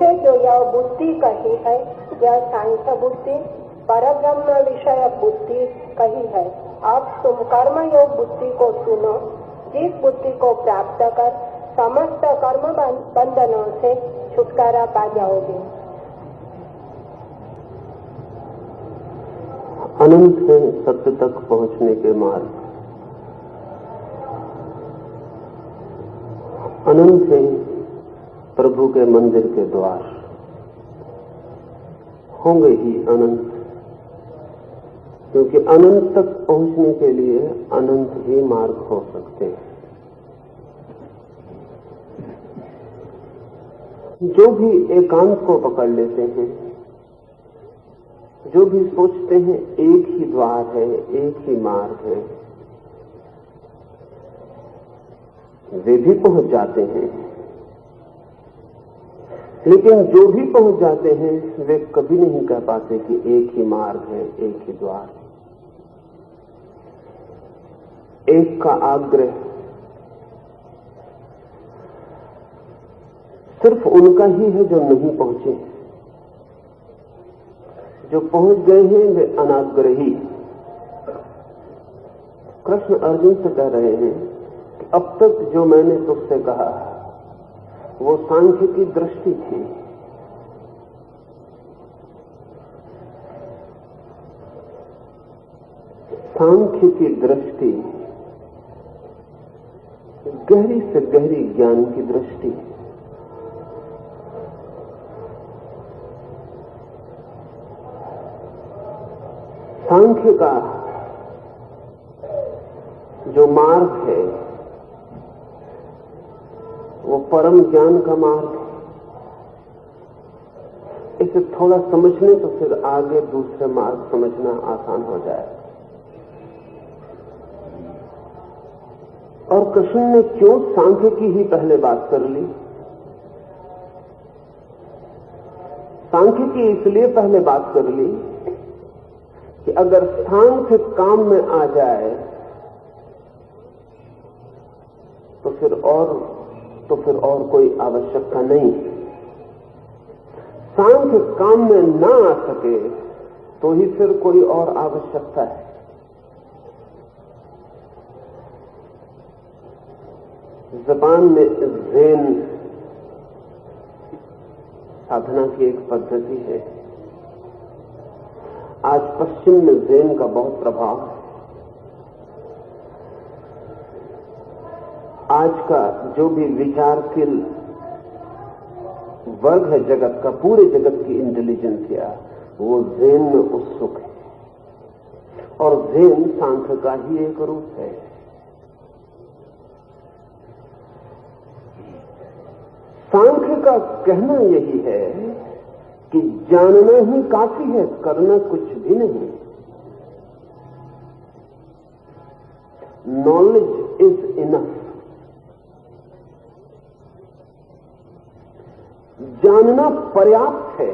इसलिए जो यह बुद्धि कही है, यह सांख्य बुद्धि परब्रह्म विषय बुद्धि कही है। अब तुम कर्मयोग बुद्धि को सुनो, जिस बुद्धि को प्राप्त कर समस्त कर्म बंधनों से छुटकारा पा जाओगे। अनंत है सत्य तक पहुंचने के मार्ग, अनंत है प्रभु के मंदिर के द्वार, होंगे ही अनंत, क्योंकि अनंत तक पहुंचने के लिए अनंत ही मार्ग हो सकते हैं। जो भी एकांत को पकड़ लेते हैं, जो भी सोचते हैं एक ही द्वार है, एक ही मार्ग है, वे भी पहुंच जाते हैं। लेकिन जो भी पहुंच जाते हैं वे कभी नहीं कह पाते कि एक ही मार्ग है, एक ही द्वार है। एक का आग्रह सिर्फ उनका ही है जो नहीं पहुंचे। जो पहुंच गए हैं वे अनाग्रही। कृष्ण अर्जुन से कह रहे हैं कि अब तक जो मैंने तुझसे कहा वो सांख्य की दृष्टि थी, सांख्य की दृष्टि गहरी से गहरी ज्ञान की दृष्टि। सांख्य का जो मार्ग है वो परम ज्ञान का मार्ग है। इसे थोड़ा समझ लें तो फिर आगे दूसरे मार्ग समझना आसान हो जाए। और कृष्ण ने क्यों सांख्य की ही पहले बात कर ली? सांख्य की इसलिए पहले बात कर ली कि अगर सांख्य काम में आ जाए तो फिर और कोई आवश्यकता नहीं। सांख्य काम में ना आ सके तो ही फिर कोई और आवश्यकता है। जापान में ज़ेन साधना की एक पद्धति है। आज पश्चिम में ज़ेन का बहुत प्रभाव है। आज का जो भी विचारशील वर्ग है जगत का, पूरे जगत की इंटेलिजेंसिया, वो ज़ेन में उत्सुक है। और ज़ेन सांख्य का ही एक रूप है। सांख्य का कहना यही है कि जानना ही काफी है, करना कुछ भी नहीं। Knowledge is enough. जानना पर्याप्त है।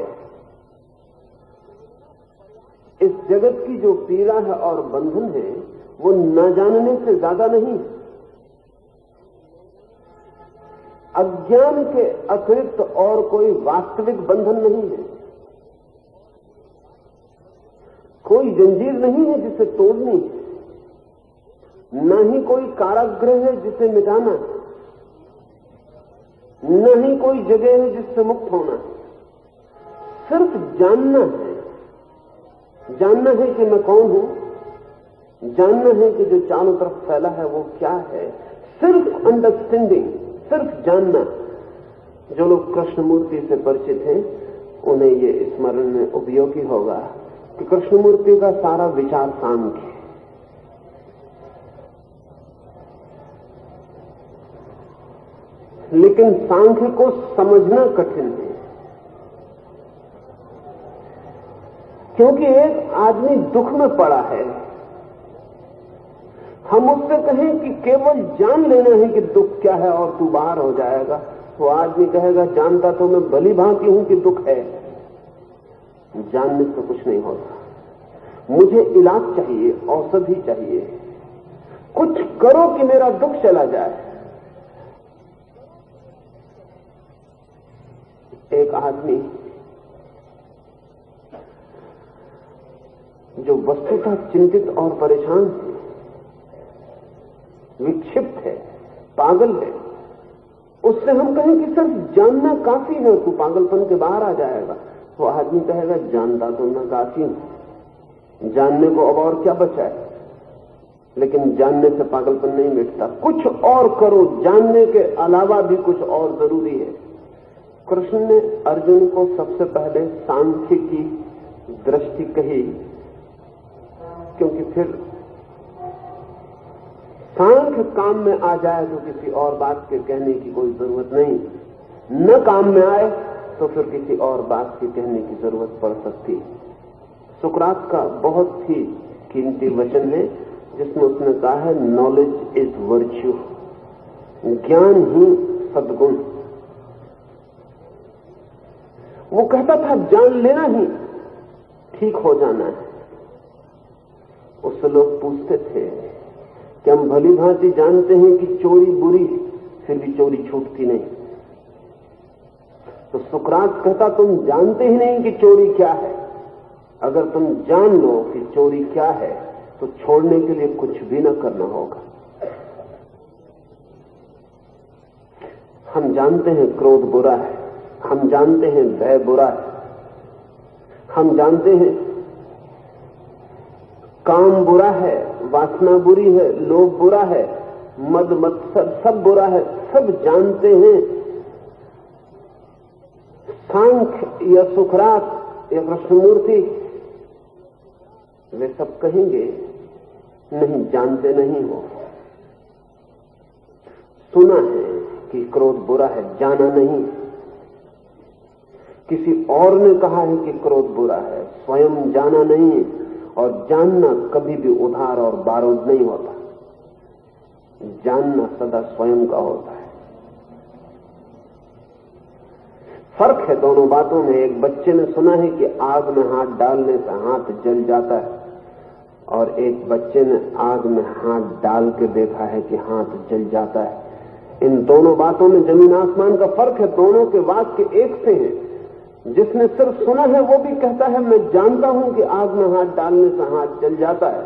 इस जगत की जो पीड़ा है और बंधन है वो न जानने से ज्यादा नहीं। अज्ञान के अतिरिक्त और कोई वास्तविक बंधन नहीं है। कोई जंजीर नहीं है जिसे तोड़नी, न ही कोई कारागृह है जिसे मिटाना, न ही कोई जगह है जिससे मुक्त होना। सिर्फ जानना है। जानना है कि मैं कौन हूं, जानना है कि जो चारों तरफ फैला है वो क्या है। सिर्फ अंडरस्टैंडिंग, सिर्फ जानना। जो लोग कृष्णमूर्ति से परिचित हैं उन्हें ये स्मरण में उपयोगी होगा कि कृष्णमूर्ति का सारा विचार सांख्य है। लेकिन सांख्य को समझना कठिन है, क्योंकि एक आदमी दुख में पड़ा है। हम उससे कहें कि केवल जान लेना है कि दुख क्या है और तू बाहर हो जाएगा, वो आदमी कहेगा जानता तो मैं भली भांति हूं कि दुख है, जानने से कुछ नहीं होता। मुझे इलाज चाहिए, औषधि चाहिए, कुछ करो कि मेरा दुख चला जाए। एक आदमी जो वस्तुतः चिंतित और परेशान है, विक्षिप्त है, पागल है, उससे हम कहें कि सिर्फ जानना काफी है, तू पागलपन के बाहर आ जाएगा, वो आदमी कहेगा जानता तो मैं काफी हूं, जानने को अब और क्या बचा है। लेकिन जानने से पागलपन नहीं मिटता, कुछ और करो, जानने के अलावा भी कुछ और जरूरी है। कृष्ण ने अर्जुन को सबसे पहले सांख्य की दृष्टि कही, क्योंकि फिर सांख्य काम में आ जाए तो किसी और बात के कहने की कोई जरूरत नहीं, न काम में आए तो फिर किसी और बात के कहने की जरूरत पड़ सकती है। सुकरात का बहुत ही कीमती वचन है जिसमें उसने कहा है, नॉलेज इज वर्च्यू, ज्ञान ही सद्गुण। वो कहता था जान लेना ही ठीक हो जाना है। उससे लोग पूछते थे कि हम भली भांति जानते हैं कि चोरी बुरी, फिर भी चोरी छूटती नहीं। तो सुकरात कहता तुम जानते ही नहीं कि चोरी क्या है। अगर तुम जान लो कि चोरी क्या है तो छोड़ने के लिए कुछ भी न करना होगा। हम जानते हैं क्रोध बुरा है, हम जानते हैं भय बुरा है, हम जानते हैं काम बुरा है, वासना बुरी है, लोभ बुरा है, मद मत्सर सब बुरा है, सब जानते हैं। सांख्य या सुकरात या कृष्णमूर्ति वे सब कहेंगे नहीं, जानते नहीं हो। सुना है कि क्रोध बुरा है, जाना नहीं। किसी और ने कहा है कि क्रोध बुरा है, स्वयं जाना नहीं। और जानना कभी भी उधार और बारूद नहीं होता, जानना सदा स्वयं का होता है। फर्क है दोनों बातों में। एक बच्चे ने सुना है कि आग में हाथ डालने से हाथ जल जाता है, और एक बच्चे ने आग में हाथ डाल के देखा है कि हाथ जल जाता है। इन दोनों बातों में जमीन आसमान का फर्क है। दोनों के वाक्य एक से हैं। जिसने सिर्फ सुना है वो भी कहता है मैं जानता हूं कि आग में हाथ डालने से हाथ जल जाता है,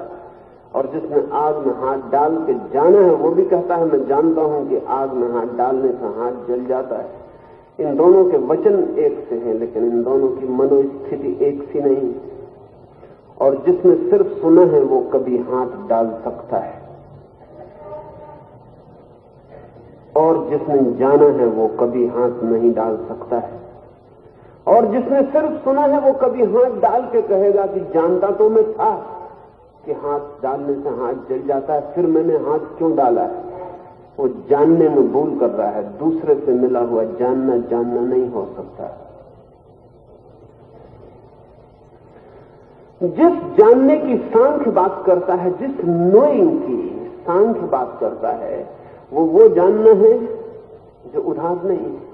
और जिसने आग में हाथ डाल के जाना है वो भी कहता है मैं जानता हूं कि आग में हाथ डालने से हाथ जल जाता है। इन दोनों के वचन एक से हैं, लेकिन इन दोनों की मनोस्थिति एक सी नहीं। और जिसने सिर्फ सुना है वो कभी हाथ डाल सकता है, और जिसने जाना है वो कभी हाथ नहीं डाल सकता है। और जिसने सिर्फ सुना है वो कभी हाथ डाल के कहेगा कि जानता तो मैं था कि हाथ डालने से हाथ जल जाता है, फिर मैंने हाथ क्यों डाला है। वो जानने में भूल कर रहा है। दूसरे से मिला हुआ जानना जानना नहीं हो सकता। जिस जानने की सांख्य बात करता है, जिस नोइंग की सांख्य बात करता है, वो जानना है जो उधार नहीं है।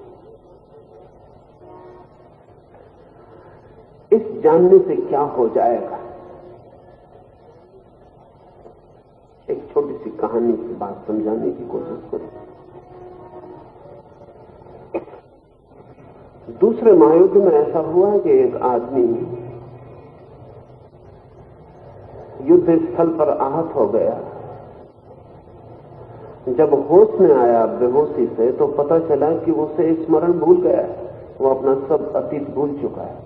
इस जानने से क्या हो जाएगा? एक छोटी सी कहानी की बात समझाने की कोशिश करूं। दूसरे महायुद्ध में ऐसा हुआ कि एक आदमी युद्ध स्थल पर आहत हो गया। जब होश में आया बेहोशी से, तो पता चला कि उसे स्मरण भूल गया है, वो अपना सब अतीत भूल चुका है।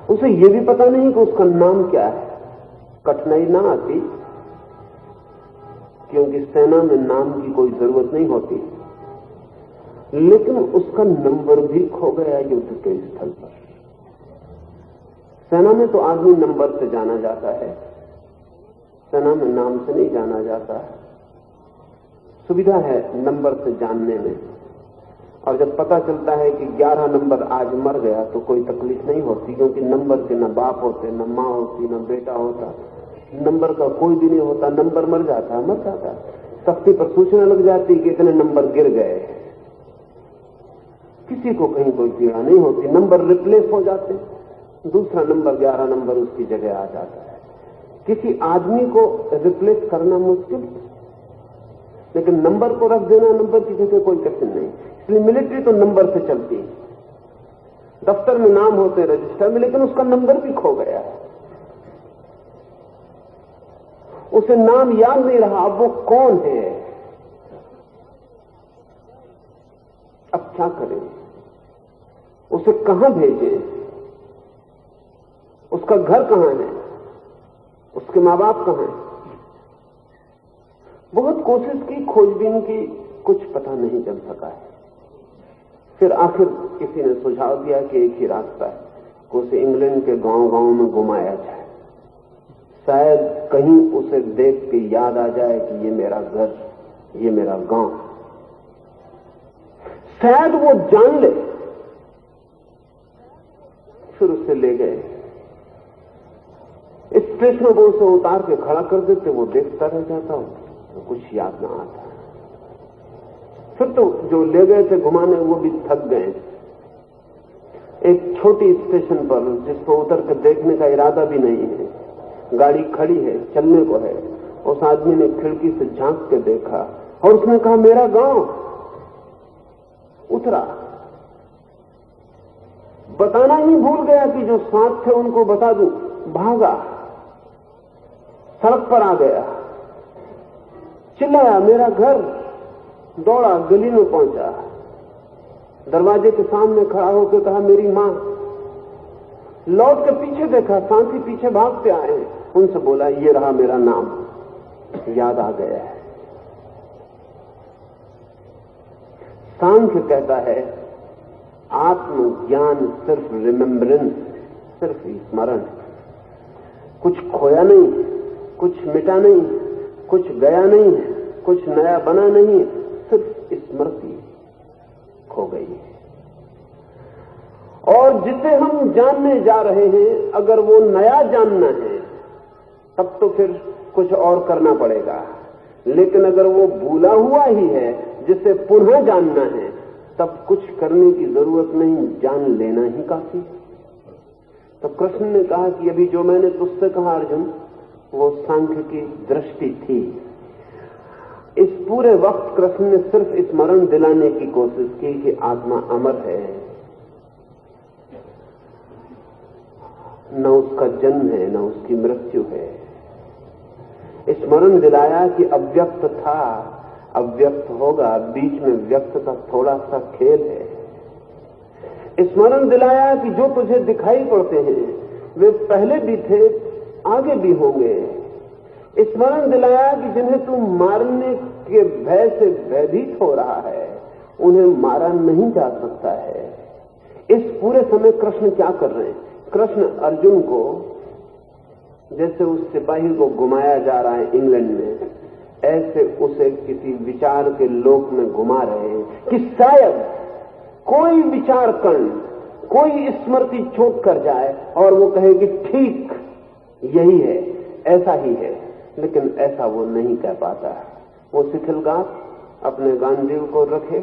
उसे ये भी पता नहीं कि उसका नाम क्या है। कठिनाई ना आती, क्योंकि सेना में नाम की कोई जरूरत नहीं होती, लेकिन उसका नंबर भी खो गया युद्ध के स्थल पर। सेना में तो आदमी नंबर से जाना जाता है, सेना में नाम से नहीं जाना जाता है। सुविधा है नंबर से जानने में, और जब पता चलता है कि 11 नंबर आज मर गया तो कोई तकलीफ नहीं होती, क्योंकि नंबर के न बाप होते, न माँ होती, न बेटा होता, नंबर का कोई भी नहीं होता। नंबर मर जाता है, मर जाता है। तख्ती पर सूचना लग जाती कि इतने नंबर गिर गए, किसी को कहीं कोई पीड़ा नहीं होती। नंबर रिप्लेस हो जाते, दूसरा नंबर 11 नंबर उसकी जगह आ जाता है। किसी आदमी को रिप्लेस करना मुश्किल, लेकिन नंबर को रख देना नंबर की जगह कोई कठिन नहीं। इसलिए मिलिट्री तो नंबर से चलती है, दफ्तर में नाम होते हैं रजिस्टर में, लेकिन उसका नंबर भी खो गया है, उसे नाम याद नहीं रहा, अब वो कौन है, अब क्या करें, उसे कहां भेजें, उसका घर कहां है, उसके मां बाप कहां हैं। बहुत कोशिश की, खोजबीन की, कुछ पता नहीं चल सका है। फिर आखिर किसी ने सुझाव दिया कि एक ही रास्ता है कि उसे इंग्लैंड के गांव-गांव में घुमाया जाए, शायद कहीं उसे देख के याद आ जाए कि ये मेरा घर, ये मेरा गांव, शायद वो जान ले। फिर उसे ले गए, स्टेशन पर उसे उतार के खड़ा कर देते, वो देखता रह जाता, तो कुछ याद ना आता। फिर तो जो ले गए थे घुमाने वो भी थक गए। एक छोटी स्टेशन पर जिस पर उतर कर देखने का इरादा भी नहीं है, गाड़ी खड़ी है, चलने को है, उस आदमी ने खिड़की से झांक के देखा और उसने कहा मेरा गांव। उतरा, बताना ही भूल गया कि जो साथ थे उनको बता दूं, भागा, सड़क पर आ गया, चिल्लाया मेरा घर, दौड़ा, गली में पहुंचा, दरवाजे के सामने खड़ा होकर कहा मेरी मां। लौट के पीछे देखा, साथी पीछे भागते आए, उनसे बोला ये रहा मेरा नाम, याद आ गया है। सांख्य कहता है आत्मज्ञान सिर्फ रिमेम्बरेंस, सिर्फ स्मरण, कुछ खोया नहीं, कुछ मिटा नहीं, कुछ गया नहीं, कुछ नया बना नहीं, सिर्फ स्मृति खो गई है। और जिसे हम जानने जा रहे हैं, अगर वो नया जानना है तब तो फिर कुछ और करना पड़ेगा, लेकिन अगर वो भूला हुआ ही है जिसे पुनः जानना है, तब कुछ करने की जरूरत नहीं, जान लेना ही काफी। तो कृष्ण ने कहा कि अभी जो मैंने तुझसे कहा अर्जुन, वो सांख्य की दृष्टि थी। इस पूरे वक्त कृष्ण ने सिर्फ स्मरण दिलाने की कोशिश की कि आत्मा अमर है, न उसका जन्म है, न उसकी मृत्यु है। स्मरण दिलाया कि अव्यक्त था, अव्यक्त होगा, बीच में व्यक्त का थोड़ा सा खेल है। स्मरण दिलाया कि जो तुझे दिखाई पड़ते हैं वे पहले भी थे, आगे भी होंगे। स्मरण दिलाया कि जिन्हें तू मारने के भय से भयभीत हो रहा है, उन्हें मारा नहीं जा सकता है। इस पूरे समय कृष्ण क्या कर रहे हैं? कृष्ण अर्जुन को जैसे उस सिपाही को घुमाया जा रहा है इंग्लैंड में, ऐसे उसे किसी विचार के लोक में घुमा रहे हैं कि शायद कोई विचार कर्ण, कोई स्मृति चोट कर जाए और वो कहे कि ठीक यही है, ऐसा ही है। लेकिन ऐसा वो नहीं कह पाता है। वो शिथिलगात अपने गांडीव को रखे,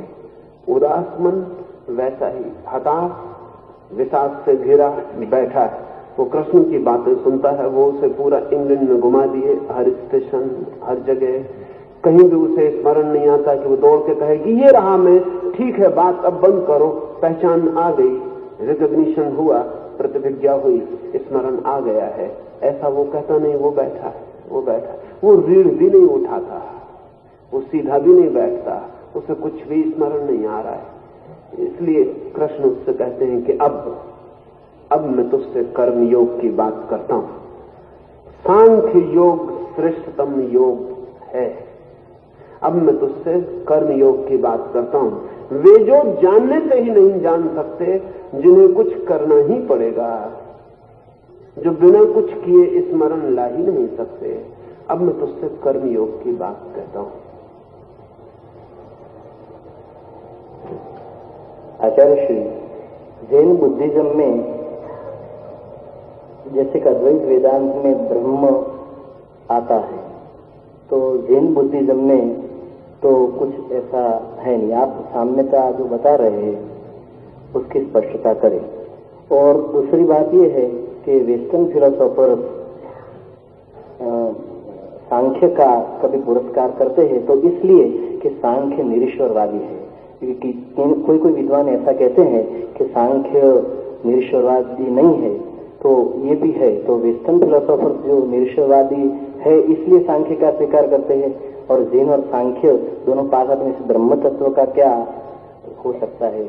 उदास मन वैसा ही हताश विषाद से घिरा बैठा है। वो कृष्ण की बातें सुनता है, वो उसे पूरा इंग्लैंड में घुमा दिए, हर स्टेशन, हर जगह, कहीं भी उसे स्मरण नहीं आता कि वो दौड़ के कहे कि ये रहा मैं, ठीक है बात अब बंद करो, पहचान आ गई, रिकॉग्निशन हुआ, प्रतिभिज्ञा हुई, स्मरण आ गया है। ऐसा वो कहता नहीं, वो बैठा है, वो बैठा, वो रीढ़ भी नहीं उठाता, वो सीधा भी नहीं बैठता, उसे कुछ भी स्मरण नहीं आ रहा है। इसलिए कृष्ण उससे कहते हैं कि अब मैं तुझसे कर्म योग की बात करता हूं। सांख्य योग श्रेष्ठतम योग है। अब मैं तुझसे कर्म योग की बात करता हूं। वे जो जानने से ही नहीं जान सकते, जिन्हें कुछ करना ही पड़ेगा, जो बिना कुछ किए स्मरण ला ही नहीं सकते, अब मैं तुझसे कर्म योग की बात कहता हूं। आचार्य श्री, जैन बुद्धिज्म में जैसे कि अद्वैत वेदांत में ब्रह्म आता है, तो जैन बुद्धिज्म में तो कुछ ऐसा है नहीं। आप साम्यता जो बता रहे हैं उसकी स्पष्टता करें। और दूसरी बात यह है कि वेस्टर्न फिलोसोफर सांख्य का कभी पुरस्कार करते हैं तो इसलिए कि सांख्य निरीश्वरवादी है, क्योंकि कोई कोई विद्वान ऐसा कहते हैं कि सांख्य निरीश्वरवादी नहीं है, तो ये भी है, तो वेस्टर्न फिलोसोफर जो निरीश्वरवादी है इसलिए सांख्य का स्वीकार करते हैं, और जैन और सांख्य दोनों पास में से ब्रह्म तत्व का क्या हो सकता है?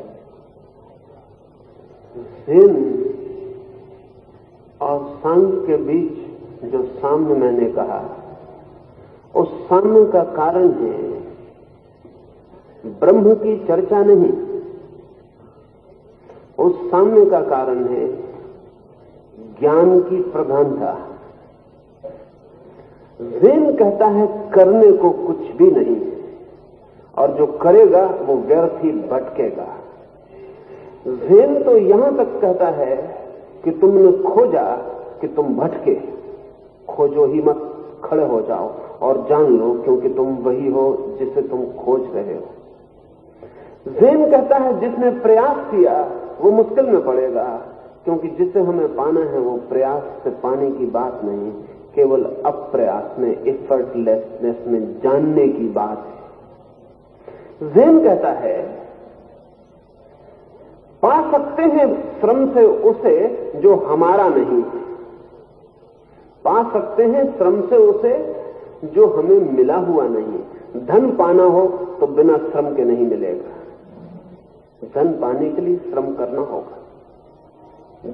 जैन और सांख्य के बीच जो साम्य मैंने कहा, उस साम्य का कारण है ब्रह्म की चर्चा नहीं, उस साम्य का कारण है ज्ञान की प्रधानता। जैन कहता है करने को कुछ भी नहीं, और जो करेगा वो व्यर्थ ही भटकेगा। जैन तो यहां तक कहता है कि तुमने खोजा कि तुम भटके, खोजो ही मत, खड़े हो जाओ और जान लो, क्योंकि तुम वही हो जिसे तुम खोज रहे हो। जैन कहता है जिसने प्रयास किया वो मुश्किल में पड़ेगा, क्योंकि जिसे हमें पाना है वो प्रयास से पाने की बात नहीं, केवल अप्रयास में, एफर्टलेसनेस में जानने की बात है। जैन कहता है पा सकते हैं श्रम से उसे जो हमारा नहीं, पा सकते हैं श्रम से उसे जो हमें मिला हुआ नहीं। धन पाना हो तो बिना श्रम के नहीं मिलेगा, धन पाने के लिए श्रम करना होगा।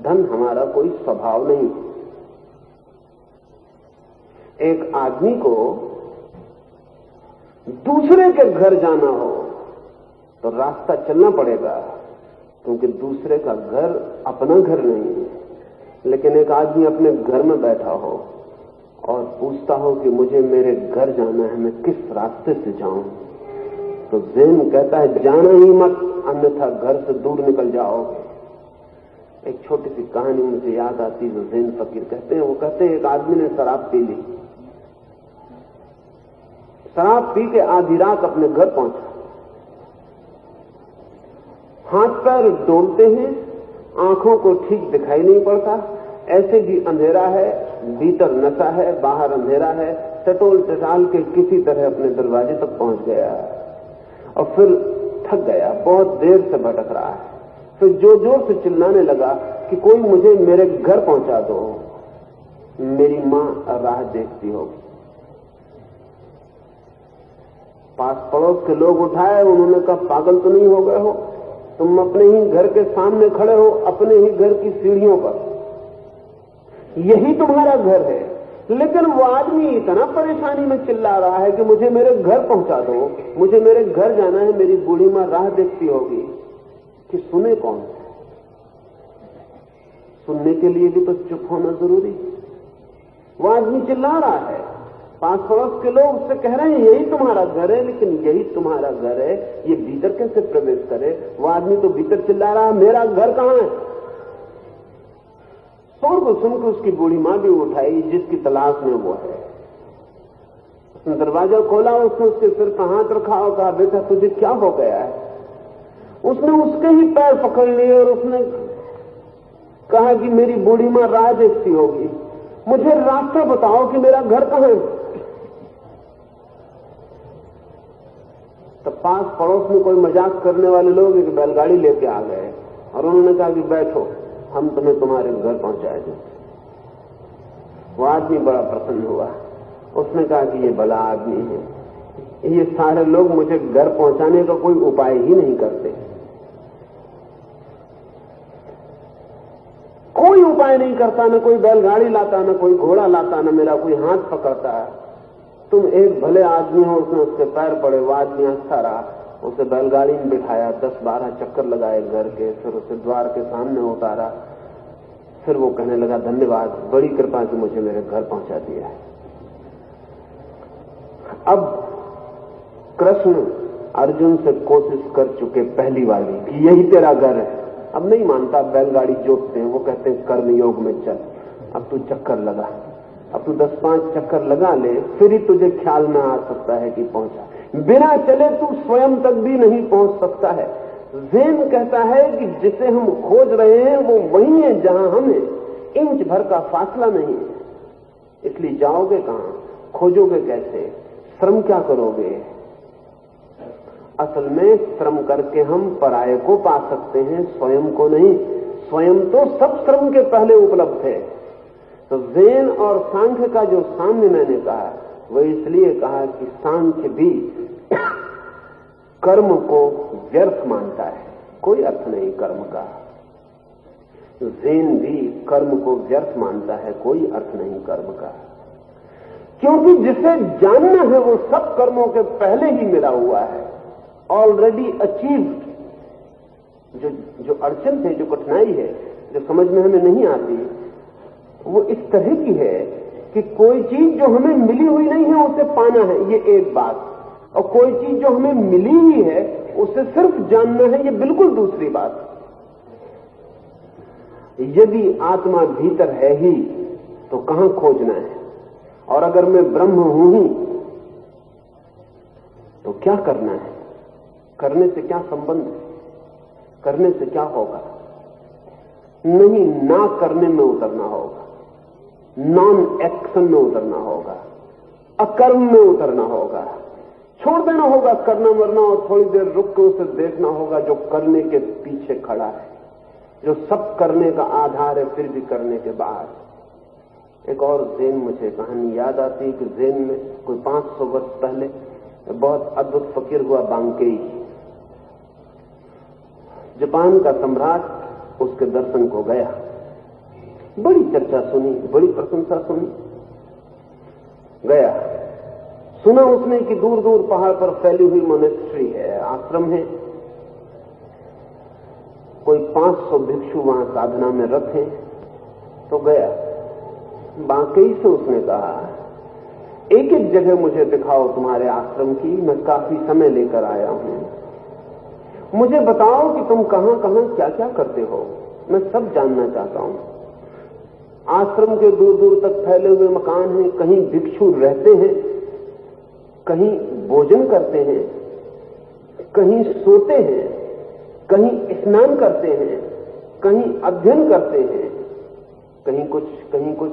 धन हमारा कोई स्वभाव नहीं। एक आदमी को दूसरे के घर जाना हो तो रास्ता चलना पड़ेगा, क्योंकि दूसरे का घर अपना घर नहीं है। लेकिन एक आदमी अपने घर में बैठा हो और पूछता हो कि मुझे मेरे घर जाना है, मैं किस रास्ते से जाऊं, तो ज़ैन कहता है जाना ही मत, अन्यथा घर से दूर निकल जाओगे। एक छोटी सी कहानी मुझे याद आती है, ज़ैन फकीर कहते हैं, वो कहते हैं एक आदमी ने शराब पी ली, शराब पी के आधी रात अपने घर पहुंचा, हाथ पैर डोलते हैं, आंखों को ठीक दिखाई नहीं पड़ता, ऐसे भी अंधेरा है, भीतर नशा है, बाहर अंधेरा है, टटोल टटाल के किसी तरह अपने दरवाजे तक पहुंच गया और फिर थक गया, बहुत देर से भटक रहा है। फिर जोर जोर से चिल्लाने लगा कि कोई मुझे मेरे घर पहुंचा दो, मेरी मां राह देखती होगी। पास पड़ोस के लोग उठाए, उन्होंने कहा पागल तो नहीं हो गए हो, तुम अपने ही घर के सामने खड़े हो, अपने ही घर की सीढ़ियों पर, यही तुम्हारा घर है। लेकिन वो आदमी इतना परेशानी में चिल्ला रहा है कि मुझे मेरे घर पहुंचा दो, मुझे मेरे घर जाना है, मेरी बूढ़ी मां राह देखती होगी, कि सुने कौन? सुनने के लिए भी तो चुप होना जरूरी। वो आदमी चिल्ला रहा है, पास पड़ोस के लोग उससे कह रहे हैं यही तुम्हारा घर है, लेकिन यही तुम्हारा घर है, ये भीतर कैसे प्रवेश करे? वो आदमी तो भीतर चिल्ला रहा है मेरा घर कहां है? शोर को सुनकर उसकी बूढ़ी मां भी उठाई, जिसकी तलाश में वो है। उसने दरवाजा खोला, उसने उसके सिर पर हाथ रखा और कहा बेटा तुझे क्या हो गया है? उसने उसके ही पैर पकड़ लिए और उसने कहा कि मेरी बूढ़ी मां राह देखती होगी, मुझे रास्ता बताओ कि मेरा घर कहां है। तो पास पड़ोस में कोई मजाक करने वाले लोग एक बैलगाड़ी लेके आ गए और उन्होंने कहा कि बैठो, हम तुम्हें तुम्हारे घर पहुंचाएंगे। वो आदमी बड़ा प्रसन्न हुआ, उसने कहा कि ये भला आदमी है, ये सारे लोग मुझे घर पहुंचाने का कोई उपाय ही नहीं करते, कोई उपाय नहीं करता, न कोई बैलगाड़ी लाता, न कोई घोड़ा लाता, न मेरा कोई हाथ पकड़ता। तुम एक भले आदमी हो। उसने उसके पैर पड़े, वो आदमी हंसता रहा, उसे बैलगाड़ी में बिठाया, 10-12 चक्कर लगाए घर के, फिर उसे द्वार के सामने उतारा। फिर वो कहने लगा धन्यवाद, बड़ी कृपा कि मुझे मेरे घर पहुंचा दिया है। अब कृष्ण अर्जुन से कोशिश कर चुके पहली वाली कि यही तेरा घर है, अब नहीं मानता, बैलगाड़ी जोतते हैं, वो कहते हैं कर्मयोग में चल, अब तू चक्कर लगा, अब तू 10-5 चक्कर लगा ले, फिर ही तुझे ख्याल में आ सकता है कि पहुंचा। बिना चले तू स्वयं तक भी नहीं पहुंच सकता है। ज़ैन कहता है कि जिसे हम खोज रहे हैं वो वही है जहां हमें इंच भर का फासला नहीं है, इसलिए जाओगे कहां, खोजोगे कैसे, श्रम क्या करोगे? असल में श्रम करके हम पराये को पा सकते हैं, स्वयं को नहीं। स्वयं तो सब श्रम के पहले उपलब्ध है। तो ज़ेन और सांख्य का जो साम्य मैंने कहा, वह इसलिए कहा कि सांख्य भी कर्म को व्यर्थ मानता है, कोई अर्थ नहीं कर्म का। ज़ेन भी कर्म को व्यर्थ मानता है, कोई अर्थ नहीं कर्म का। क्योंकि जिसे जानना है वो सब कर्मों के पहले ही मिला हुआ है, ऑलरेडी अचीव्ड। जो अड़चन है, जो कठिनाई है, जो समझ में हमें नहीं आती, वो इस तरह की है कि कोई चीज जो हमें मिली हुई नहीं है उसे पाना है, ये एक बात, और कोई चीज जो हमें मिली ही है उसे सिर्फ जानना है, ये बिल्कुल दूसरी बात। यदि आत्मा भीतर है ही तो कहां खोजना है? और अगर मैं ब्रह्म हूं ही तो क्या करना है? करने से क्या संबंध है? करने से क्या होगा? नहीं, ना करने में उतरना होगा, नॉन एक्शन में उतरना होगा, अकर्म में उतरना होगा, छोड़ देना होगा करना मरना, और थोड़ी देर रुक के उसे देखना होगा जो करने के पीछे खड़ा है, जो सब करने का आधार है फिर भी करने के बाहर। एक और ज़ेन मुझे कहानी याद आती है कि ज़ेन में कोई 500 वर्ष पहले बहुत अद्भुत फकीर हुआ, बांकेई, जापान का सम्राट उसके दर्शन को गया, बड़ी चर्चा सुनी, बड़ी प्रशंसा सुनी, गया, सुना उसने कि दूर दूर पहाड़ पर फैली हुई मोनेस्ट्री है, आश्रम है, कोई 500 भिक्षु वहां साधना में रथ हैं। तो गया, बांकेई से उसने कहा, एक एक जगह मुझे दिखाओ तुम्हारे आश्रम की, मैं काफी समय लेकर आया हूं, मुझे बताओ कि तुम कहां कहां क्या क्या करते हो, मैं सब जानना चाहता हूं। आश्रम के दूर दूर तक फैले हुए मकान हैं, कहीं भिक्षु रहते हैं, कहीं भोजन करते हैं, कहीं सोते हैं, कहीं स्नान करते हैं, कहीं अध्ययन करते हैं, कहीं कुछ कहीं कुछ।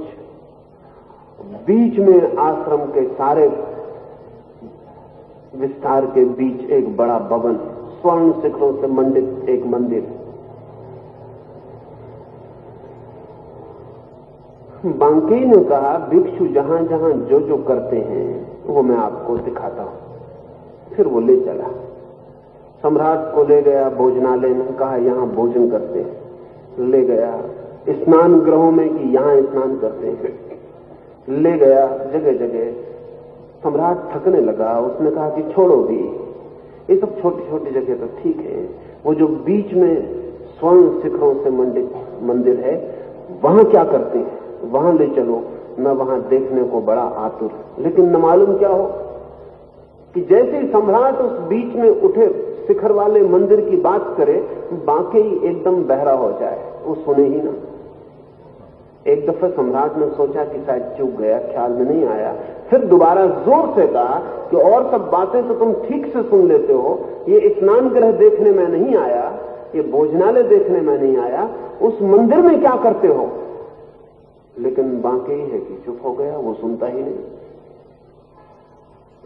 बीच में आश्रम के सारे विस्तार के बीच एक बड़ा भवन, स्वर्ण शिखरों से मंडित एक मंदिर। बांकेई ने कहा, भिक्षु जहां जहां जो जो करते हैं वो मैं आपको दिखाता हूं। फिर वो ले चला, सम्राट को ले गया भोजनालय में, कहा यहां भोजन करते हैं, ले गया स्नान गृहों में कि यहां स्नान करते हैं, ले गया जगह जगह। सम्राट थकने लगा, उसने कहा कि छोड़ो भी, ये सब छोटी छोटी जगह तो ठीक है, वो जो बीच में स्वर्ण शिखरों से मंडित मंदिर है वहां क्या करते हैं, वहां ले चलो, मैं वहां देखने को बड़ा आतुर। लेकिन न मालूम क्या हो कि जैसे ही सम्राट उस बीच में उठे शिखर वाले मंदिर की बात करे, बांकेई एकदम बहरा हो जाए, वो सुने ही ना। एक दफे सम्राट ने सोचा कि शायद चूक गया, ख्याल में नहीं आया, फिर दोबारा जोर से कहा कि और सब बातें तो तुम ठीक से सुन लेते हो, ये स्नान गृह देखने में नहीं आया, ये भोजनालय देखने में नहीं आया, उस मंदिर में क्या करते हो? लेकिन बांकेई है कि चुप हो गया, वो सुनता ही नहीं।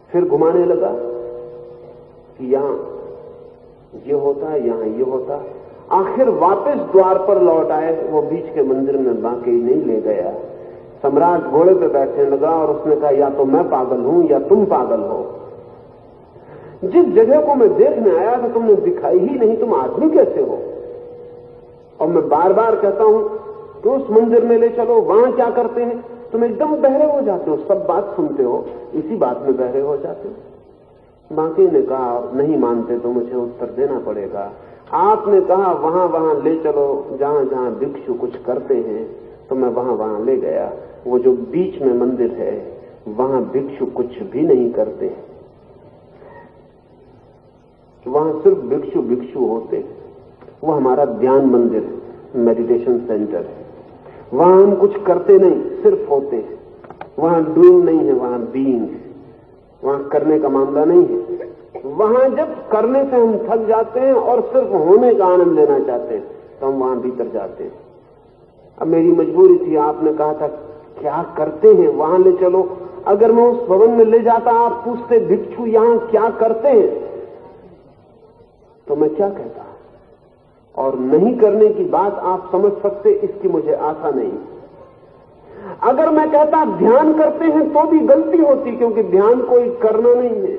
फिर घुमाने लगा कि यहां ये होता, यहां ये होता। आखिर वापस द्वार पर लौट आए, वो बीच के मंदिर में बांकेई नहीं ले गया। सम्राट घोड़े पे बैठने लगा और उसने कहा, या तो मैं पागल हूं या तुम पागल हो। जिस जगह को मैं देखने आया था तुमने दिखाई ही नहीं, तुम आदमी कैसे हो? और मैं बार बार कहता हूं कि उस मंदिर में ले चलो, वहां क्या करते हैं? तुम एकदम बहरे हो जाते हो, सब बात सुनते हो, इसी बात में बहरे हो जाते हो। बांकेई ने कहा, नहीं मानते तो मुझे उत्तर देना पड़ेगा। आपने कहा वहां वहां ले चलो जहां जहां भिक्षु कुछ करते हैं, तो मैं वहां वहां ले गया। वो जो बीच में मंदिर है वहां भिक्षु कुछ भी नहीं करते, वहां सिर्फ भिक्षु भिक्षु होते। वो हमारा ध्यान मंदिर है, मेडिटेशन सेंटर है, वहां हम कुछ करते नहीं, सिर्फ होते हैं। वहां डूइंग नहीं है, वहां बीइंग है, वहां करने का मामला नहीं है। वहां जब करने से हम थक जाते हैं और सिर्फ होने का आनंद लेना चाहते हैं तो हम वहां भीतर जाते हैं। अब मेरी मजबूरी थी, आपने कहा था क्या करते हैं, वहां ले चलो। अगर मैं उस भवन में ले जाता, आप पूछते भिक्षु यहां क्या करते हैं, तो मैं क्या कहता, और नहीं करने की बात आप समझ सकते इसकी मुझे आशा नहीं। अगर मैं कहता ध्यान करते हैं तो भी गलती होती, क्योंकि ध्यान कोई करना नहीं है,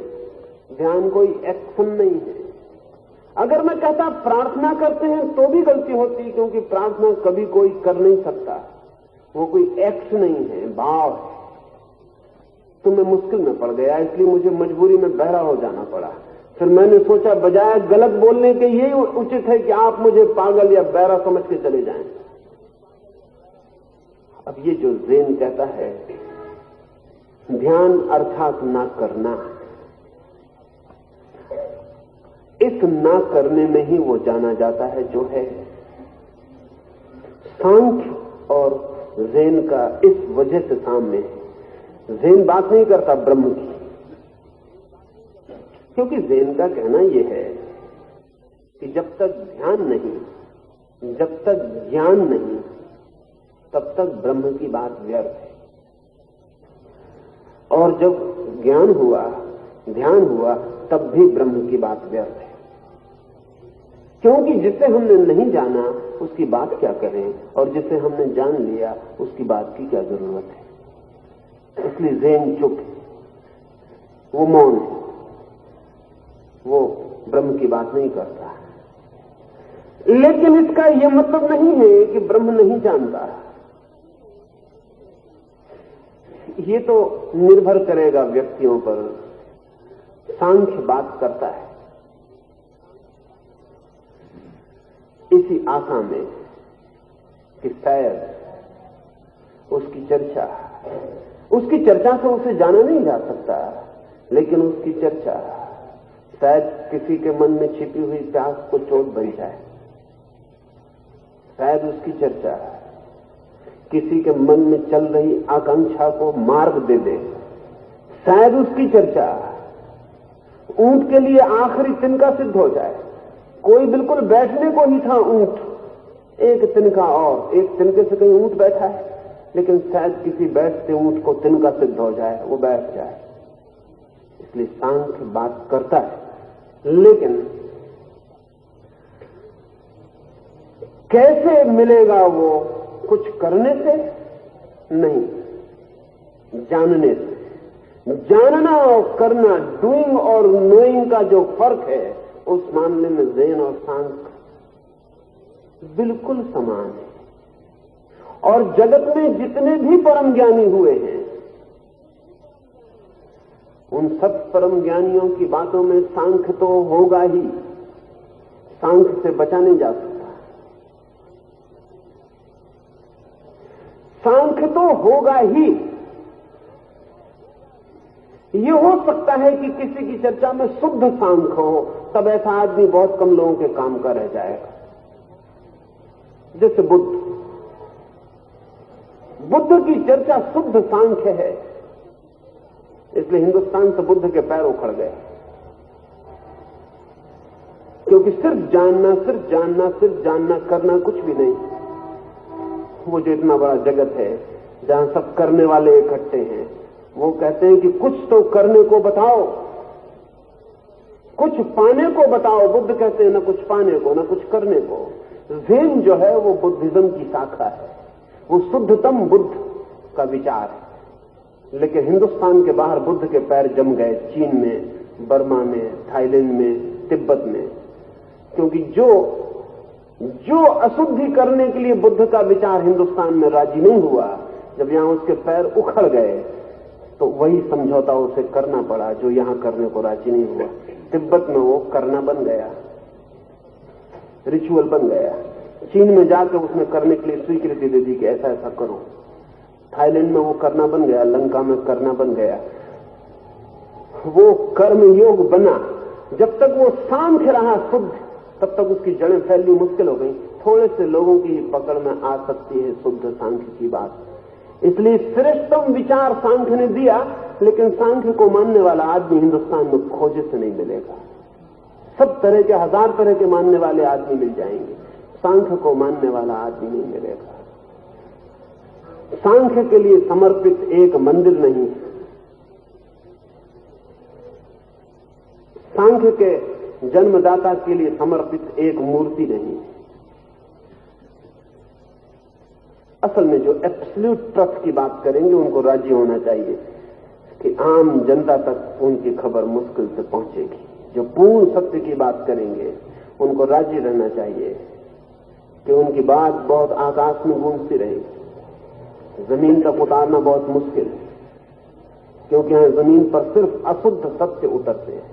ध्यान कोई एक्शन नहीं है। अगर मैं कहता प्रार्थना करते हैं तो भी गलती होती, क्योंकि प्रार्थना कभी कोई कर नहीं सकता, वो कोई एक्ट नहीं है, भाव है। तो मैं मुश्किल में पड़ गया, इसलिए मुझे मजबूरी में बहरा हो जाना पड़ा। फिर मैंने सोचा बजाय गलत बोलने के यही उचित है कि आप मुझे पागल या बहरा समझ के चले जाएं। अब ये जो ज़ेन कहता है ध्यान अर्थात ना करना, इस ना करने में ही वो जाना जाता है जो है सांख्य और ज़ेन का इस वजह से सामने है। ज़ेन बात नहीं करता ब्रह्म की, क्योंकि ज़ेन का कहना यह है कि जब तक ध्यान नहीं, जब तक ज्ञान नहीं, तब तक ब्रह्म की बात व्यर्थ है। और जब ज्ञान हुआ, ध्यान हुआ, तब भी ब्रह्म की बात व्यर्थ है, क्योंकि जिसे हमने नहीं जाना उसकी बात क्या करें, और जिसे हमने जान लिया उसकी बात की क्या जरूरत है। इसलिए ज़ेन चुप, वो मौन है, वो ब्रह्म की बात नहीं करता। लेकिन इसका यह मतलब नहीं है कि ब्रह्म नहीं जानता। ये तो निर्भर करेगा व्यक्तियों पर। सांख्य बात करता है इसी आशा में कि शायद उसकी चर्चा से उसे जाना नहीं जा सकता, लेकिन उसकी चर्चा शायद किसी के मन में छिपी हुई प्यास को चोट बन जाए, शायद उसकी चर्चा किसी के मन में चल रही आकांक्षा को मार्ग दे दे, शायद उसकी चर्चा ऊंट के लिए आखिरी तिनका सिद्ध हो जाए। कोई बिल्कुल बैठने को ही था ऊंट, एक तिनका और एक तिनके से कहीं ऊंट बैठा है, लेकिन शायद किसी बैठते ऊंट को तिनका सिद्ध हो जाए, वो बैठ जाए। इसलिए सांख्य बात करता है, लेकिन कैसे मिलेगा वो? कुछ करने से नहीं, जानने से। जानना और करना, डूइंग और नोइंग का जो फर्क है, उस मामले में ज़ेन और सांख्य बिल्कुल समान है। और जगत में जितने भी परम ज्ञानी हुए हैं, उन सब परम ज्ञानियों की बातों में सांख्य तो होगा ही, सांख्य से बचा नहीं जा सकता। सांख्य तो होगा ही। ये हो सकता है कि किसी की चर्चा में शुद्ध सांख्य हो, तब ऐसा आदमी बहुत कम लोगों के काम का रह जाएगा। जैसे बुद्ध की चर्चा शुद्ध सांख्य है, इसलिए हिंदुस्तान से बुद्ध के पैर उखड़ गए, क्योंकि सिर्फ जानना करना कुछ भी नहीं। वो जो इतना बड़ा जगत है जहां सब करने वाले इकट्ठे हैं, वो कहते हैं कि कुछ तो करने को बताओ, कुछ पाने को बताओ। बुद्ध कहते हैं न कुछ पाने को, न कुछ करने को। ज़ेन जो है वो बुद्धिज्म की शाखा है, वो शुद्धतम बुद्ध का विचार है। लेकिन हिंदुस्तान के बाहर बुद्ध के पैर जम गए, चीन में, बर्मा में, थाईलैंड में, तिब्बत में, क्योंकि जो अशुद्धि करने के लिए बुद्ध का विचार हिंदुस्तान में राजी नहीं हुआ, जब यहां उसके पैर उखड़ गए तो वही समझौता उसे करना पड़ा जो यहां करने को राजी नहीं हुआ। तिब्बत में वो करना बन गया, रिचुअल बन गया। चीन में जाकर उसने करने के लिए स्वीकृति दे दी कि ऐसा ऐसा करो। थाईलैंड में वो करना बन गया, लंका में करना बन गया, वो कर्म योग बना। जब तक वो सांख्य रहा शुद्ध, तब तक उसकी जड़ें फैलनी मुश्किल हो गई। थोड़े से लोगों की पकड़ में आ सकती है शुद्ध सांख्य की बात, इसलिए श्रेष्ठतम विचार सांख्य ने दिया, लेकिन सांख्य को मानने वाला आदमी हिंदुस्तान में खोजे से नहीं मिलेगा। सब तरह के, हजार तरह के मानने वाले आदमी मिल जाएंगे, सांख्य को मानने वाला आदमी नहीं मिलेगा। सांख्य के लिए समर्पित एक मंदिर नहीं, सांख्य के जन्मदाता के लिए समर्पित एक मूर्ति नहीं। असल में जो एब्सोल्यूट ट्रस्ट की बात करेंगे उनको राजी होना चाहिए कि आम जनता तक उनकी खबर मुश्किल से पहुंचेगी। जो पूर्ण सत्य की बात करेंगे उनको राजी रहना चाहिए कि उनकी बात बहुत आकाश में गूंजती रहेगी, जमीन तक उतारना बहुत मुश्किल है, क्योंकि यहां जमीन पर सिर्फ अशुद्ध सत्य उतरते हैं।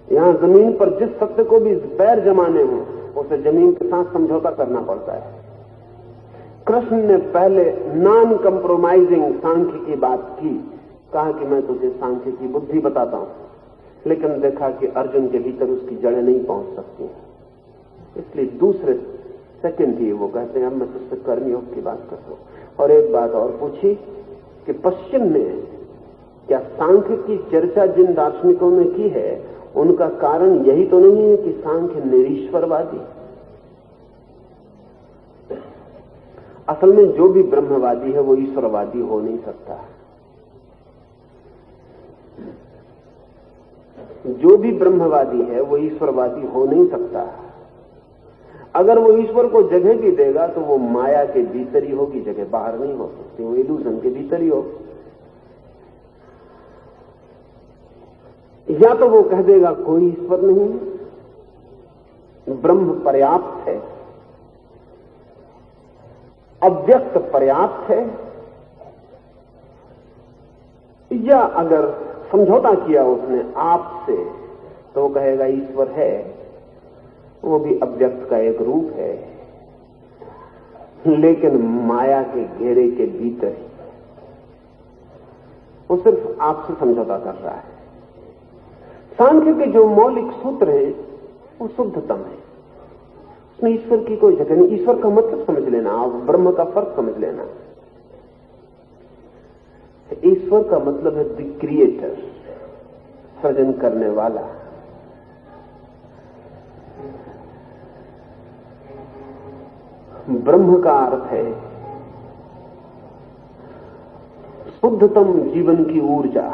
यहां जमीन पर जिस सत्य को भी पैर जमाने हो उसे जमीन के साथ समझौता करना पड़ता है। कृष्ण ने पहले नॉन कंप्रोमाइजिंग सांख्य की बात की, कहा कि मैं तुझे सांख्य की बुद्धि बताता हूं, लेकिन देखा कि अर्जुन के भीतर उसकी जड़ें नहीं पहुंच सकती, इसलिए दूसरे सेकंड ही वो कहते हैं अब मैं तुझसे कर्मयोग की बात करता हूं। और एक बात और पूछी कि पश्चिम में क्या सांख्य की चर्चा जिन दार्शनिकों ने की है उनका कारण यही तो नहीं है कि सांख्य निरीश्वरवादी? असल में जो भी ब्रह्मवादी है वो ईश्वरवादी हो नहीं सकता। जो भी ब्रह्मवादी है वो ईश्वरवादी हो नहीं सकता। अगर वो ईश्वर को जगह भी देगा तो वो माया के भीतर ही होगी, जगह बाहर नहीं हो सकती, वो इल्यूजन के भीतर ही हो। या तो वो कह देगा कोई ईश्वर नहीं, ब्रह्म पर्याप्त है, अव्यक्त पर्याप्त है, या अगर समझौता किया उसने आपसे तो वो कहेगा ईश्वर है, वो भी अव्यक्त का एक रूप है, लेकिन माया के घेरे के भीतर ही। वो सिर्फ आपसे समझौता कर रहा है। सांख्य के जो मौलिक सूत्र हैं वो शुद्धतम है, उसमें ईश्वर की कोई जगह नहीं। ईश्वर का मतलब समझ लेना, आप ब्रह्म का फर्क समझ लेना। ईश्वर का मतलब है द क्रिएटर, सृजन करने वाला। ब्रह्म का अर्थ है शुद्धतम जीवन की ऊर्जा।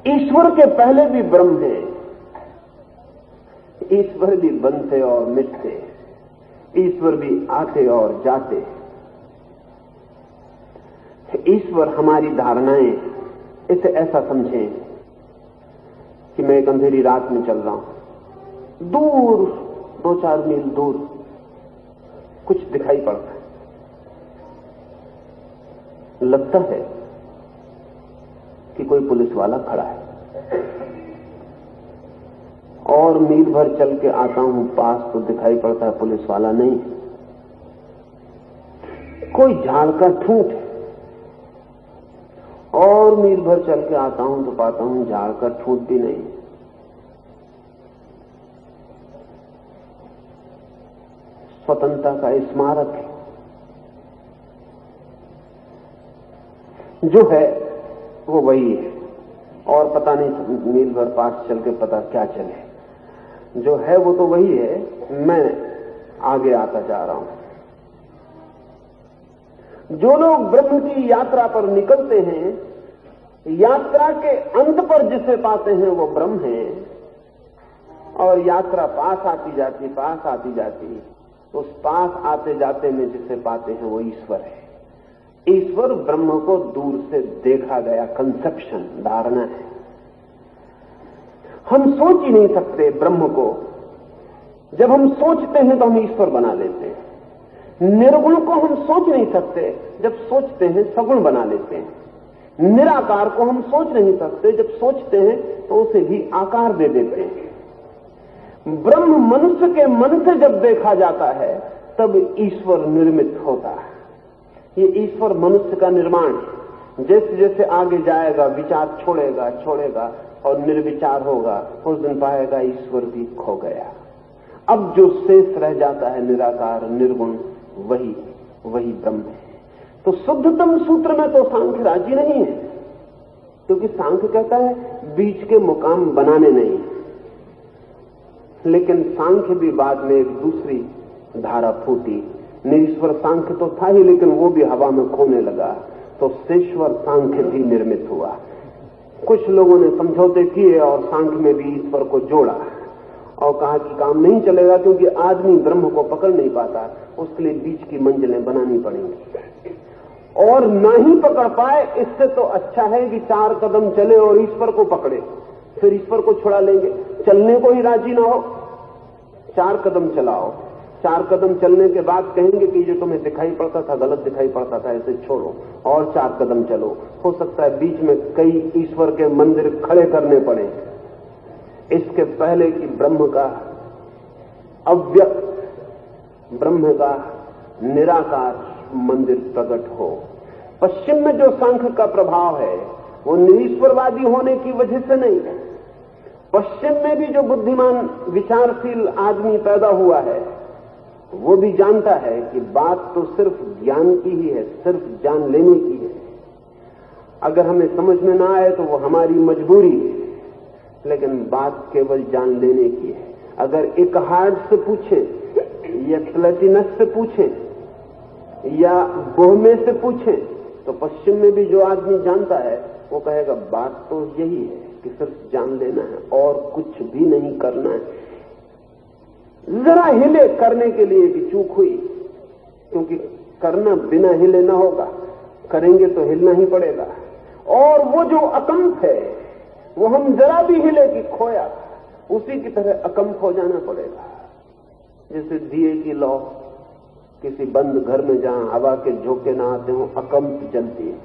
ईश्वर के पहले भी ब्रह्म है, ईश्वर भी बनते और मिटते, ईश्वर भी आते और जाते। ईश्वर हमारी धारणाएं, इसे ऐसा समझें कि मैं एक अंधेरी रात में चल रहा हूं, दूर 2-4 मील दूर कुछ दिखाई पड़ता है, लगता है कि कोई पुलिस वाला खड़ा है, और मील भर चल के आता हूं पास तो दिखाई पड़ता है पुलिस वाला नहीं, कोई झाड़ का ठूंठ है, और मील भर चल के आता हूं तो पाता हूं झाड़ का ठूंठ भी नहीं। स्वतंत्रता का स्मारक है, जो है वो वही है, और पता नहीं मील भर पास चल के पता क्या चले, जो है वो तो वही है, मैं आगे आता जा रहा हूं। जो लोग ब्रह्म की यात्रा पर निकलते हैं, यात्रा के अंत पर जिसे पाते हैं वो ब्रह्म है, और यात्रा पास आती जाती, पास आती जाती, उस पास आते जाते में जिसे पाते हैं वो ईश्वर है। ईश्वर ब्रह्म को दूर से देखा गया कंसेप्शन, धारणा है। हम सोच ही नहीं सकते ब्रह्म को। जब हम सोचते हैं तो हम ईश्वर बना लेते हैं। निर्गुण को हम सोच नहीं सकते, जब सोचते हैं सगुण बना लेते हैं। निराकार को हम सोच नहीं सकते, जब सोचते हैं तो उसे भी आकार दे देते हैं। ब्रह्म मनुष्य के मन से जब देखा जाता है तब ईश्वर निर्मित होता है। ये ईश्वर मनुष्य का निर्माण है। जैसे जैसे आगे जाएगा विचार छोड़ेगा छोड़ेगा और निर्विचार होगा, उस दिन पाएगा ईश्वर भी खो गया। अब जो शेष रह जाता है निराकार निर्गुण, वही ब्रह्म है। तो शुद्धतम सूत्र में तो सांख्य राजी नहीं है, क्योंकि सांख्य कहता है बीच के मुकाम बनाने नहीं। लेकिन सांख्य भी बाद में एक दूसरी धारा फूटी। निरीश्वर सांख्य तो था ही, लेकिन वो भी हवा में खोने लगा, तो शेश्वर सांख्य भी निर्मित हुआ। कुछ लोगों ने समझौते किए और सांख्य में भी ईश्वर को जोड़ा और कहा कि काम नहीं चलेगा क्योंकि आदमी ब्रह्म को पकड़ नहीं पाता, उसके लिए बीच की मंजिलें बनानी पड़ेंगी। और ना ही पकड़ पाए, इससे तो अच्छा है कि 4 कदम चले और ईश्वर को पकड़े, फिर ईश्वर को छुड़ा लेंगे। चलने को ही राजी ना हो, 4 कदम चलाओ, 4 कदम चलने के बाद कहेंगे कि जो तुम्हें दिखाई पड़ता था गलत दिखाई पड़ता था, इसे छोड़ो और 4 कदम चलो। हो सकता है बीच में कई ईश्वर के मंदिर खड़े करने पड़े, इसके पहले कि ब्रह्म का अव्यक्त, ब्रह्म का निराकार मंदिर प्रकट हो। पश्चिम में जो सांख्य का प्रभाव है वो निरीश्वरवादी होने की वजह से नहीं है। पश्चिम में भी जो बुद्धिमान विचारशील आदमी पैदा हुआ है वो भी जानता है कि बात तो सिर्फ ज्ञान की ही है, सिर्फ जान लेने की है। अगर हमें समझ में ना आए तो वो हमारी मजबूरी है, लेकिन बात केवल जान लेने की है। अगर इकहार्ड से पूछें या प्लेटिनस से पूछें या बोहमे से पूछें तो पश्चिम में भी जो आदमी जानता है वो कहेगा बात तो यही है कि सिर्फ जान लेना है और कुछ भी नहीं करना है। जरा हिले करने के लिए कि चूक हुई, क्योंकि करना बिना हिले ना होगा, करेंगे तो हिलना ही पड़ेगा। और वो जो अकंप है वो हम जरा भी हिले कि खोया, उसी की तरह अकंप हो जाना पड़ेगा। जैसे दिए की लौ किसी बंद घर में जहां हवा के झोंके ना आते हो अकंप चलती है,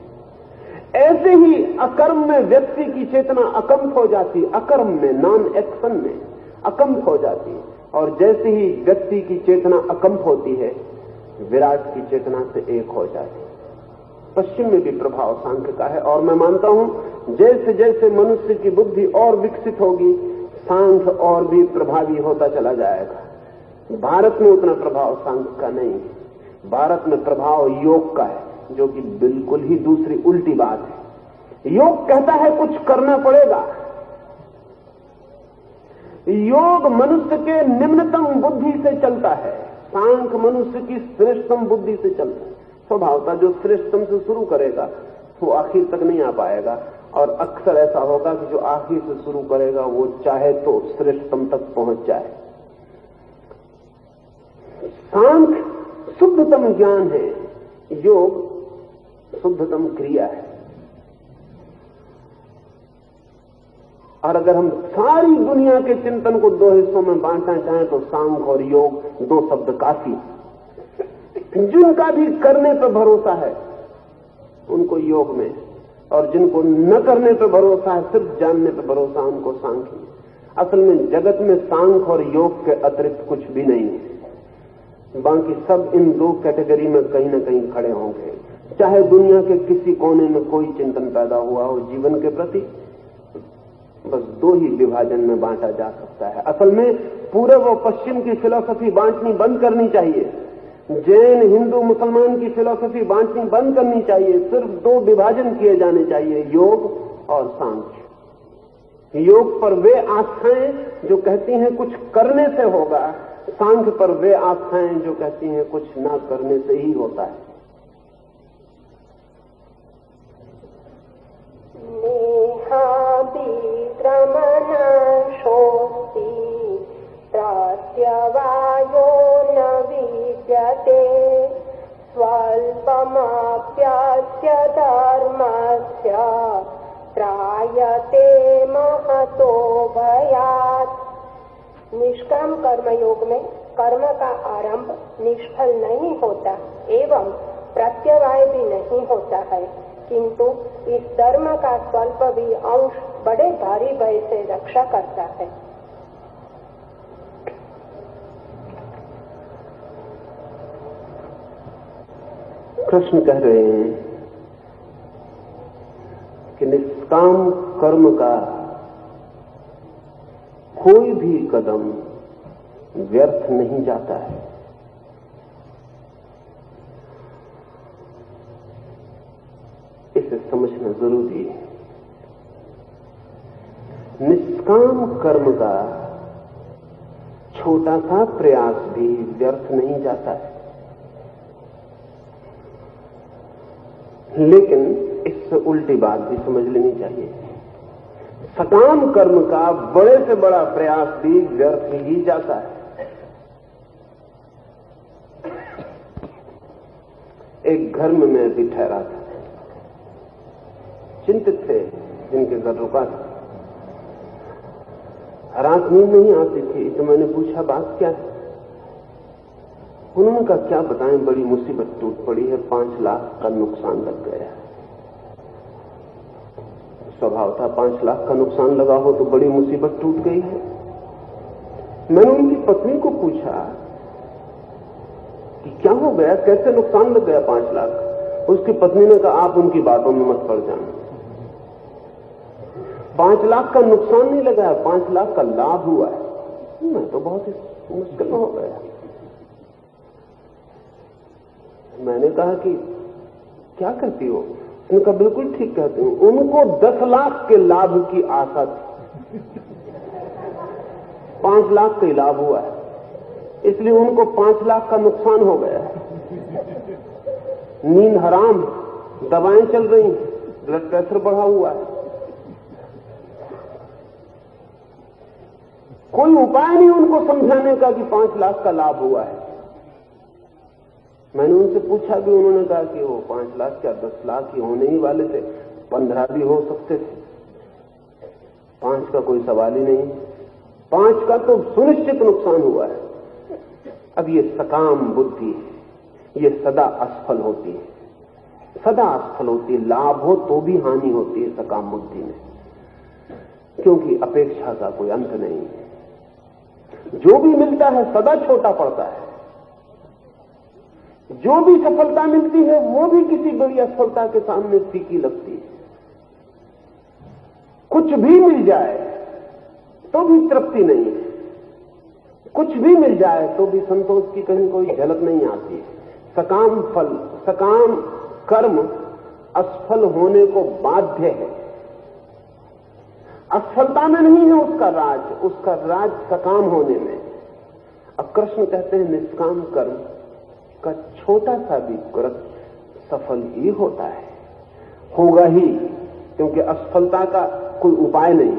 ऐसे ही अकर्म में व्यक्ति की चेतना अकंप हो जाती, अकर्म में नॉन एक्शन में अकंप हो जाती है। और जैसे ही व्यक्ति की चेतना अकंप होती है विराट की चेतना से एक हो जाती है। पश्चिम में भी प्रभाव सांख्य का है और मैं मानता हूं जैसे जैसे मनुष्य की बुद्धि और विकसित होगी सांख्य और भी प्रभावी होता चला जाएगा। भारत में उतना प्रभाव सांख्य का नहीं है, भारत में प्रभाव योग का है, जो कि बिल्कुल ही दूसरी उल्टी बात है। योग कहता है कुछ करना पड़ेगा, योग मनुष्य के निम्नतम बुद्धि से चलता है, सांख्य मनुष्य की श्रेष्ठतम बुद्धि से चलता है। स्वभावता जो श्रेष्ठतम से शुरू करेगा वो आखिर तक नहीं आ पाएगा, और अक्सर ऐसा होगा कि जो आखिर से शुरू करेगा वो चाहे तो श्रेष्ठतम तक पहुंच जाए। सांख्य शुद्धतम ज्ञान है, योग शुद्धतम क्रिया है। और अगर हम सारी दुनिया के चिंतन को 2 हिस्सों में बांटना चाहें तो सांख्य और योग 2 शब्द काफी। जिनका भी करने पर भरोसा है उनको योग में, और जिनको न करने पर भरोसा है, सिर्फ जानने पर भरोसा, उनको सांख्य में। असल में जगत में सांख्य और योग के अतिरिक्त कुछ भी नहीं है, बाकी सब इन 2 कैटेगरी में कहीं न कहीं खड़े होंगे। चाहे दुनिया के किसी कोने में कोई चिंतन पैदा हुआ हो जीवन के प्रति, बस 2 ही विभाजन में बांटा जा सकता है। असल में पूर्व और पश्चिम की फिलॉसफी बांटनी बंद करनी चाहिए, जैन हिंदू मुसलमान की फिलॉसफी बांटनी बंद करनी चाहिए। सिर्फ 2 विभाजन किए जाने चाहिए, योग और सांख्य। योग पर वे आस्थाएं जो कहती हैं कुछ करने से होगा, सांख्य पर वे आस्थाएं जो कहती हैं कुछ ना करने से ही होता है। प्रत्यवायो न विद्यते स्वल्पमाप्यास्य धर्मस्य त्रायते महतो भयात्। निष्काम कर्मयोग में कर्म का आरंभ निष्फल नहीं होता एवं प्रत्यवाय भी नहीं होता है, किंतु इस धर्म का स्वल्प भी अंश बड़े भारी भय से रक्षा करता है। कृष्ण कह रहे हैं कि निष्काम कर्म का कोई भी कदम व्यर्थ नहीं जाता है। इसे समझना जरूरी है। निष्काम कर्म का छोटा सा प्रयास भी व्यर्थ नहीं जाता है, लेकिन इससे उल्टी बात भी समझ लेनी चाहिए। सकाम कर्म का बड़े से बड़ा प्रयास भी व्यर्थ ही जाता है। एक घर में मैं भी ठहरा था, चिंतित थे, जिनके घर रुका था। रात नींद नहीं आती थी, तो मैंने पूछा बात क्या है। उन्होंने कहा क्या बताएं, बड़ी मुसीबत टूट पड़ी है, 5 लाख का नुकसान लग गया है। स्वभाव था 5 लाख का नुकसान लगा हो तो बड़ी मुसीबत टूट गई है। मैंने उनकी पत्नी को पूछा कि क्या हो गया, कैसे नुकसान लग गया 5 लाख। उसकी पत्नी ने कहा आप उनकी बातों में मत पड़ जाना, 5 लाख का नुकसान नहीं लगा, 5 लाख का लाभ हुआ है। मैं तो बहुत ही मुश्किल हो गया। मैंने कहा कि क्या करती हो? उनका बिल्कुल ठीक कहती हूं, उनको 10 लाख के लाभ की आशा थी, 5 लाख का लाभ हुआ है, इसलिए उनको 5 लाख का नुकसान हो गया। नींद हराम, दवाएं चल रही, ब्लड प्रेशर बढ़ा हुआ है, कोई उपाय नहीं उनको समझाने का कि 5 लाख का लाभ हुआ है। मैंने उनसे पूछा भी, उन्होंने कहा कि वो 5 लाख क्या 10 लाख ही होने ही वाले थे, 15 भी हो सकते थे, 5 का कोई सवाल ही नहीं, 5 का तो सुनिश्चित नुकसान हुआ है। अब ये सकाम बुद्धि है, ये सदा असफल होती है, सदा असफल होती है। लाभ हो तो भी हानि होती है सकाम बुद्धि में, क्योंकि अपेक्षा का कोई अंत नहीं है। जो भी मिलता है सदा छोटा पड़ता है, जो भी सफलता मिलती है वो भी किसी बड़ी असफलता के सामने फीकी लगती है। कुछ भी मिल जाए तो भी तृप्ति नहीं है, कुछ भी मिल जाए तो भी संतोष की कहीं कोई झलक नहीं आती है। सकाम फल, सकाम कर्म असफल होने को बाध्य है। असफलता में नहीं है उसका राज सकाम होने में। अब कृष्ण कहते हैं निष्काम कर्म का छोटा सा भी कृत्य सफल ही होता है, होगा ही, क्योंकि असफलता का कोई उपाय नहीं।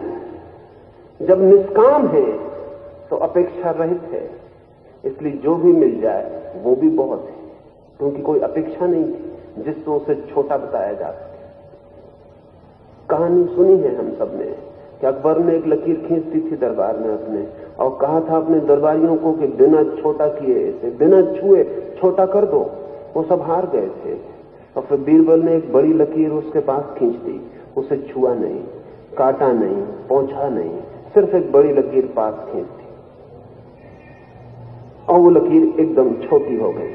जब निष्काम है तो अपेक्षा रहित है, इसलिए जो भी मिल जाए वो भी बहुत है, क्योंकि कोई अपेक्षा नहीं थी जिससे उसे छोटा बताया जा सके। कहानी सुनी है हम सब ने कि अकबर ने एक लकीर खींचती थी दरबार में अपने, और कहा था अपने दरबारियों को कि बिना छोटा किए, इसे बिना छुए छोटा कर दो। वो सब हार गए थे, और फिर बीरबल ने एक बड़ी लकीर उसके पास खींच दी, उसे छुआ नहीं, काटा नहीं, पहुंचा नहीं, सिर्फ एक बड़ी लकीर पास खींच दी, और वो लकीर एकदम छोटी हो गई।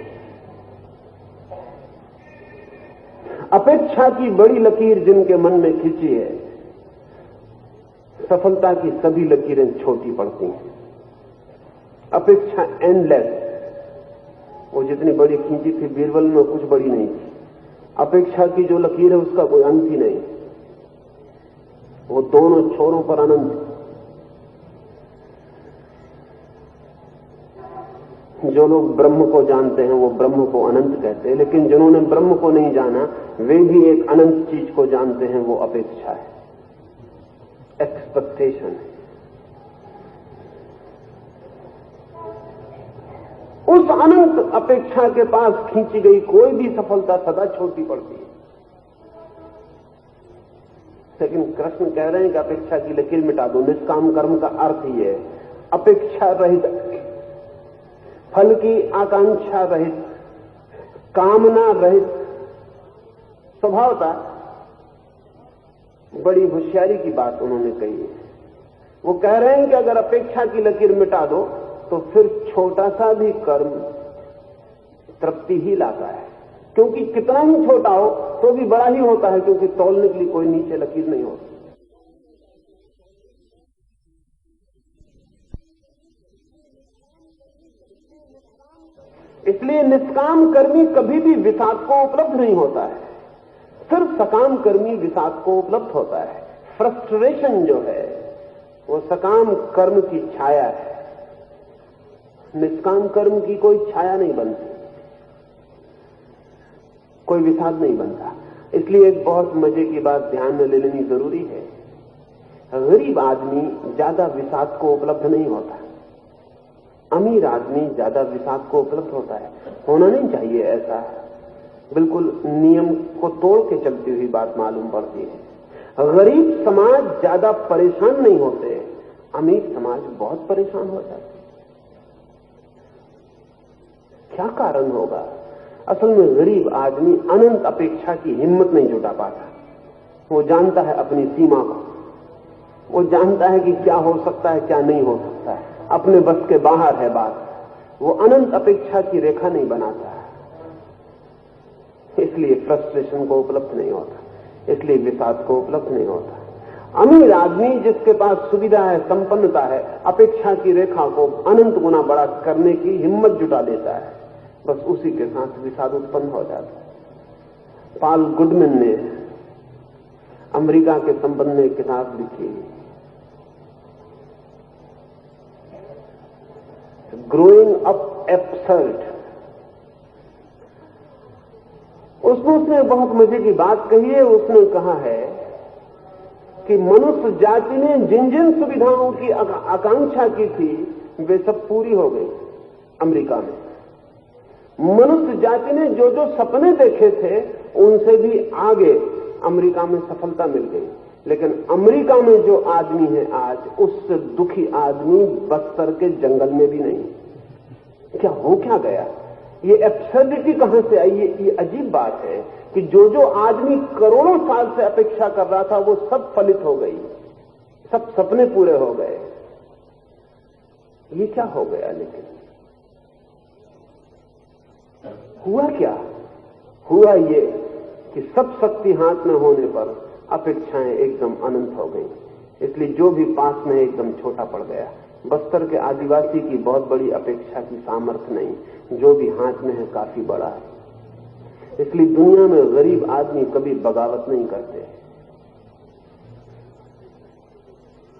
अपेक्षा की बड़ी लकीर जिनके मन में खींची है, सफलता की सभी लकीरें छोटी पड़ती हैं। अपेक्षा एंडलेस, वो जितनी बड़ी खींची थी बीरबल में कुछ बड़ी नहीं थी। अपेक्षा की जो लकीर है उसका कोई अंत ही नहीं, वो दोनों छोरों पर अनंत। जो लोग ब्रह्म को जानते हैं वो ब्रह्म को अनंत कहते हैं, लेकिन जिन्होंने ब्रह्म को नहीं जाना वे भी एक अनंत चीज को जानते हैं, वो अपेक्षा है, एक्सपेक्टेशन है। उस अनंत अपेक्षा के पास खींची गई कोई भी सफलता सदा छोटी पड़ती है। लेकिन कृष्ण कह रहे हैं कि अपेक्षा की लकीर मिटा दो। निष्काम कर्म का अर्थ ही है अपेक्षा रहित, फल की आकांक्षा रहित, कामना रहित स्वभावता। बड़ी होशियारी की बात उन्होंने कही है। वो कह रहे हैं कि अगर अपेक्षा की लकीर मिटा दो तो फिर छोटा सा भी कर्म तृप्ति ही लाता है, क्योंकि कितना ही छोटा हो तो भी बड़ा ही होता है, क्योंकि तौलने के लिए कोई नीचे लकीर नहीं होती। इसलिए निष्काम कर्मी कभी भी विषाद को उपलब्ध नहीं होता है, सिर्फ सकाम कर्मी विषाद को उपलब्ध होता है। फ्रस्ट्रेशन जो है वो सकाम कर्म की छाया है, निष्काम कर्म की कोई छाया नहीं बनती, कोई विषाद नहीं बनता। इसलिए एक बहुत मजे की बात ध्यान में ले लेनी जरूरी है। गरीब आदमी ज्यादा विषाद को उपलब्ध नहीं होता, अमीर आदमी ज्यादा विषाद को उपलब्ध होता है। होना नहीं चाहिए ऐसा, बिल्कुल नियम को तोड़ के चलती हुई बात मालूम पड़ती है। गरीब समाज ज्यादा परेशान नहीं होते, अमीर समाज बहुत परेशान हो जाते। क्या कारण होगा? असल में गरीब आदमी अनंत अपेक्षा की हिम्मत नहीं जुटा पाता। वो जानता है अपनी सीमा को, वो जानता है कि क्या हो सकता है क्या नहीं हो सकता है, अपने बस के बाहर है बात। वो अनंत अपेक्षा की रेखा नहीं बनाता है, इसलिए फ्रस्ट्रेशन को उपलब्ध नहीं होता, इसलिए विषाद को उपलब्ध नहीं होता। अमीर आदमी जिसके पास सुविधा है, संपन्नता है, अपेक्षा की रेखा को अनंत गुना बड़ा करने की हिम्मत जुटा लेता है, बस उसी के साथ विषाद उत्पन्न हो जाता है। पॉल गुडमैन ने अमेरिका के संबंध में एक किताब लिखी, ग्रोइंग अप एब्सर्ड। उसने बहुत मजे की बात कही है। उसने कहा है कि मनुष्य जाति ने जिन जिन सुविधाओं की आकांक्षा की थी वे सब पूरी हो गई अमेरिका में। मनुष्य जाति ने जो जो सपने देखे थे उनसे भी आगे अमेरिका में सफलता मिल गई। लेकिन अमेरिका में जो आदमी है आज, उससे दुखी आदमी बस्तर के जंगल में भी नहीं। क्या हो क्या गया? ये एब्सर्डिटी कहां से आई? ये अजीब बात है कि जो जो आदमी करोड़ों साल से अपेक्षा कर रहा था वो सब फलित हो गई, सब सपने पूरे हो गए। ये क्या हो गया? लेकिन हुआ क्या? हुआ ये कि सब शक्ति हाथ में होने पर अपेक्षाएं एकदम अनंत हो गई, इसलिए जो भी पास में एकदम छोटा पड़ गया। बस्तर के आदिवासी की बहुत बड़ी अपेक्षा की सामर्थ्य नहीं, जो भी हाथ में है काफी बड़ा है। इसलिए दुनिया में गरीब आदमी कभी बगावत नहीं करते।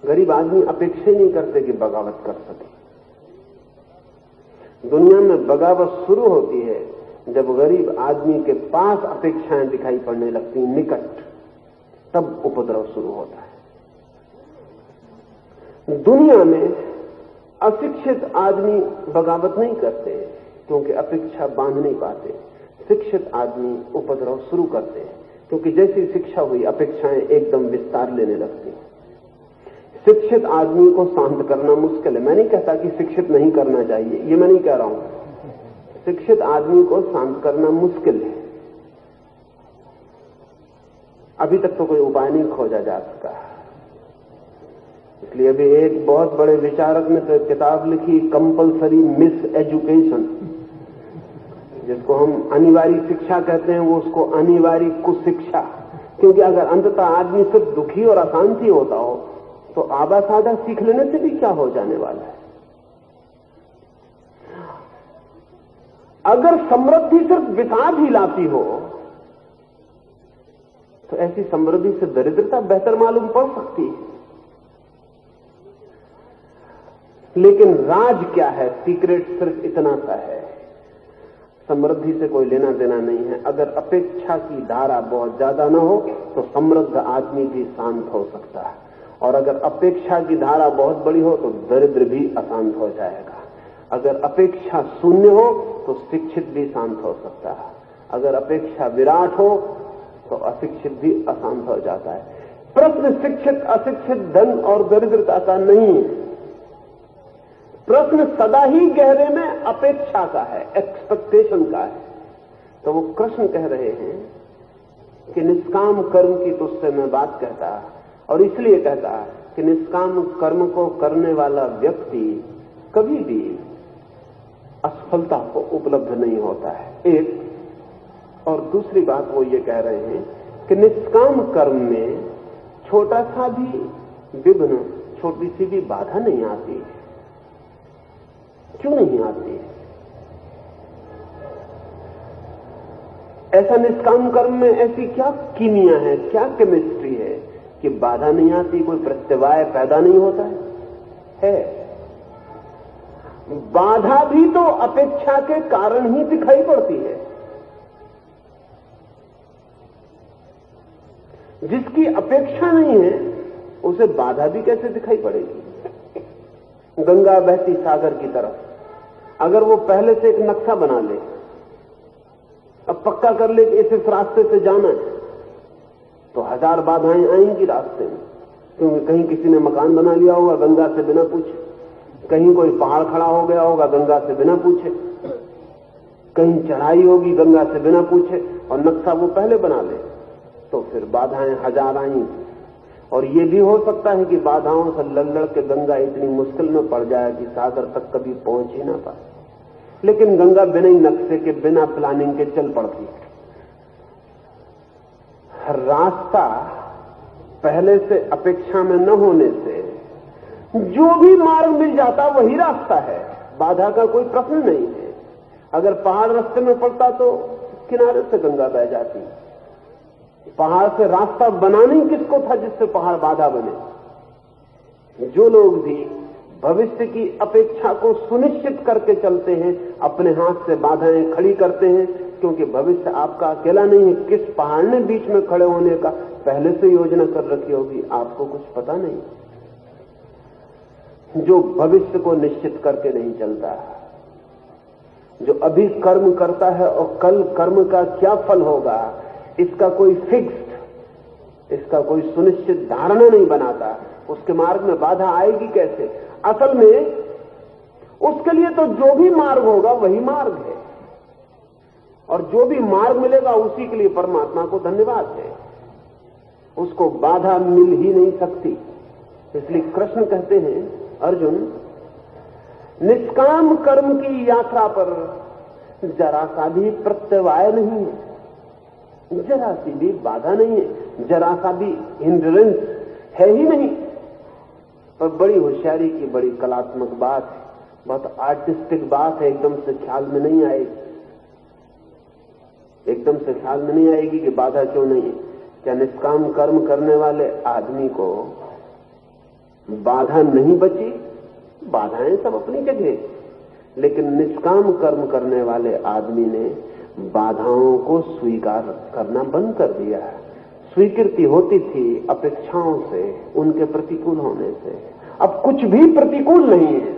गरीब आदमी अपेक्षा नहीं करते कि बगावत कर सके। दुनिया में बगावत शुरू होती है जब गरीब आदमी के पास अपेक्षाएं दिखाई पड़ने लगती, निकट, तब उपद्रव शुरू होता है। दुनिया में अशिक्षित आदमी बगावत नहीं करते क्योंकि अपेक्षा बांध नहीं पाते। शिक्षित आदमी उपद्रव शुरू करते हैं क्योंकि जैसी शिक्षा हुई अपेक्षाएं एकदम विस्तार लेने लगती हैं। शिक्षित आदमी को शांत करना मुश्किल है। मैं नहीं कहता कि शिक्षित नहीं करना चाहिए, ये मैं नहीं कह रहा हूं। शिक्षित आदमी को शांत करना मुश्किल है। अभी तक तो कोई उपाय नहीं खोजा जा सका। इसलिए अभी एक बहुत बड़े विचारक ने तो किताब लिखी, कंपल्सरी मिस एजुकेशन, जिसको हम अनिवार्य शिक्षा कहते हैं, वो उसको अनिवार्य कुशिक्षा। क्योंकि अगर अंततः आदमी सिर्फ दुखी और अशांति होता हो तो आधा साधा सीख लेने से भी क्या हो जाने वाला है। अगर समृद्धि सिर्फ विषाद ही लाती हो तो ऐसी समृद्धि से दरिद्रता बेहतर मालूम पड़ सकती है। लेकिन राज क्या है? सीक्रेट सिर्फ इतना सा है, समृद्धि से कोई लेना देना नहीं है। अगर अपेक्षा की धारा बहुत ज्यादा ना हो तो समृद्ध आदमी भी शांत हो सकता है, और अगर अपेक्षा की धारा बहुत बड़ी हो तो दरिद्र भी अशांत हो जाएगा। अगर अपेक्षा शून्य हो तो शिक्षित भी शांत हो सकता है, अगर अपेक्षा विराट हो तो अशिक्षित भी अशांत हो जाता है। प्रश्न शिक्षित अशिक्षित, धन और दरिद्रता का नहीं है। प्रश्न सदा ही गहरे में अपेक्षा का है, एक्सपेक्टेशन का है। तो वो कृष्ण कह रहे हैं कि निष्काम कर्म की तुझसे मैं बात कहता, और इसलिए कहता कि निष्काम कर्म को करने वाला व्यक्ति कभी भी असफलता को उपलब्ध नहीं होता है, एक। और दूसरी बात वो ये कह रहे हैं कि निष्काम कर्म में छोटा सा भी विघ्न, छोटी सी भी बाधा नहीं आती। क्यों नहीं आती? ऐसा निष्काम कर्म में ऐसी क्या कीमिया है, क्या केमिस्ट्री है कि बाधा नहीं आती, कोई प्रत्यवाय पैदा नहीं होता है? बाधा भी तो अपेक्षा के कारण ही दिखाई पड़ती है। जिसकी अपेक्षा नहीं है उसे बाधा भी कैसे दिखाई पड़ेगी? गंगा बहती सागर की तरफ, अगर वो पहले से एक नक्शा बना ले, अब पक्का कर ले कि इस रास्ते से जाना है, तो 1000 बाधाएं आएंगी रास्ते में, क्योंकि कहीं किसी ने मकान बना लिया होगा गंगा से बिना पूछे, कहीं कोई पहाड़ खड़ा हो गया होगा गंगा से बिना पूछे, कहीं चढ़ाई होगी गंगा से बिना पूछे, और नक्शा वो पहले बना ले, तो फिर बाधाएं 1000 आएंगी। और ये भी हो सकता है कि बाधाओं से लड़ के गंगा इतनी मुश्किल में पड़ जाए कि सागर तक कभी पहुंच ही ना पाए, लेकिन गंगा बिना ही नक्शे के, बिना प्लानिंग के चल पड़ती है। रास्ता पहले से अपेक्षा में न होने से जो भी मार्ग मिल जाता वही रास्ता है, बाधा का कोई प्रश्न नहीं है। अगर पहाड़ रास्ते में पड़ता तो किनारे से गंगा बह जाती। पहाड़ से रास्ता बनाना ही किसको था जिससे पहाड़ बाधा बने? जो लोग भी भविष्य की अपेक्षा को सुनिश्चित करके चलते हैं, अपने हाथ से बाधाएं खड़ी करते हैं, क्योंकि भविष्य आपका अकेला नहीं है। किस पहाड़ ने बीच में खड़े होने का पहले से योजना कर रखी होगी, आपको कुछ पता नहीं। जो भविष्य को निश्चित करके नहीं चलता, जो अभी कर्म करता है और कल कर्म का क्या फल होगा, इसका कोई फिक्स्ड, इसका कोई सुनिश्चित धारणा नहीं बनाता, उसके मार्ग में बाधा आएगी कैसे? असल में उसके लिए तो जो भी मार्ग होगा वही मार्ग है, और जो भी मार्ग मिलेगा उसी के लिए परमात्मा को धन्यवाद है। उसको बाधा मिल ही नहीं सकती। इसलिए कृष्ण कहते हैं, अर्जुन, निष्काम कर्म की यात्रा पर जरा सा भी प्रत्यवाय नहीं है, जरा सी भी बाधा नहीं है, जरा सा भी हिंड्रेंस है ही नहीं। पर बड़ी होशियारी की, बड़ी कलात्मक बात है, बहुत आर्टिस्टिक बात है, एकदम से ख्याल में नहीं आएगी, एकदम से ख्याल में नहीं आएगी कि बाधा क्यों नहीं है। क्या निष्काम कर्म करने वाले आदमी को बाधा नहीं बची? बाधाएं सब अपनी जगह, लेकिन निष्काम कर्म करने वाले आदमी ने बाधाओं को स्वीकार करना बंद कर दिया है। स्वीकृति होती थी अपेक्षाओं से, उनके प्रतिकूल होने से, अब कुछ भी प्रतिकूल नहीं है।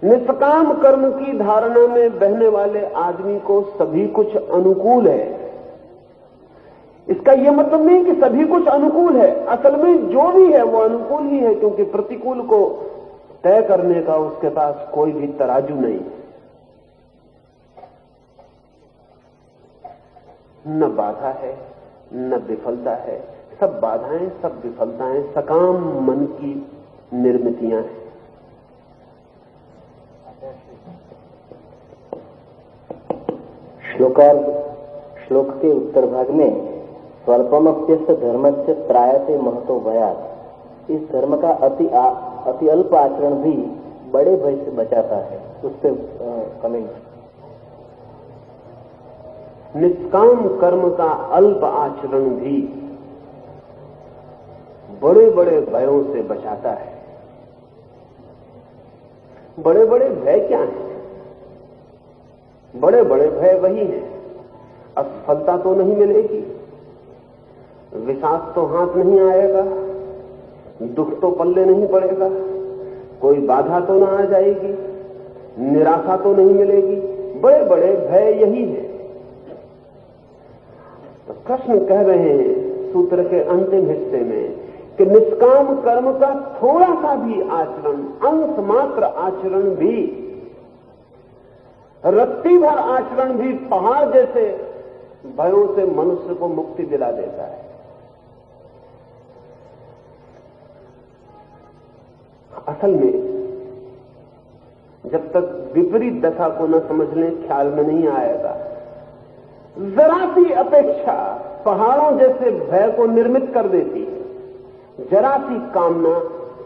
निष्काम कर्म की धारणा में बहने वाले आदमी को सभी कुछ अनुकूल है। इसका यह मतलब नहीं कि सभी कुछ अनुकूल है, असल में जो भी है वो अनुकूल ही है, क्योंकि प्रतिकूल को तय करने का उसके पास कोई भी तराजू नहीं है। न बाधा है न विफलता है, सब बाधाएं, सब विफलताएं सकाम मन की निर्मितियां हैं। श्लोक के उत्तर भाग में स्वल्पमप्यस्य धर्मस्य त्रायते महतो भयात्, इस धर्म का अति अल्प आचरण भी बड़े भय से बचाता है, उस पर कमेंट। निष्काम कर्म का अल्प आचरण भी बड़े बड़े भयों से बचाता है। बड़े बड़े भय क्या हैं? बड़े बड़े भय वही हैं, असफलता तो नहीं मिलेगी, विषाद तो हाथ नहीं आएगा, दुख तो पल्ले नहीं पड़ेगा, कोई बाधा तो ना आ जाएगी, निराशा तो नहीं मिलेगी। बड़े बड़े भय यही है। तो कृष्ण कह रहे हैं सूत्र के अंतिम हिस्से में कि निष्काम कर्म का थोड़ा सा भी आचरण, अंश मात्र आचरण भी, रत्ती भर आचरण भी पहाड़ जैसे भयों से मनुष्य को मुक्ति दिला देता है। असल में जब तक विपरीत दशा को न समझ लें, ख्याल में नहीं आएगा। जरा सी अपेक्षा पहाड़ों जैसे भय को निर्मित कर देती है, जरा सी कामना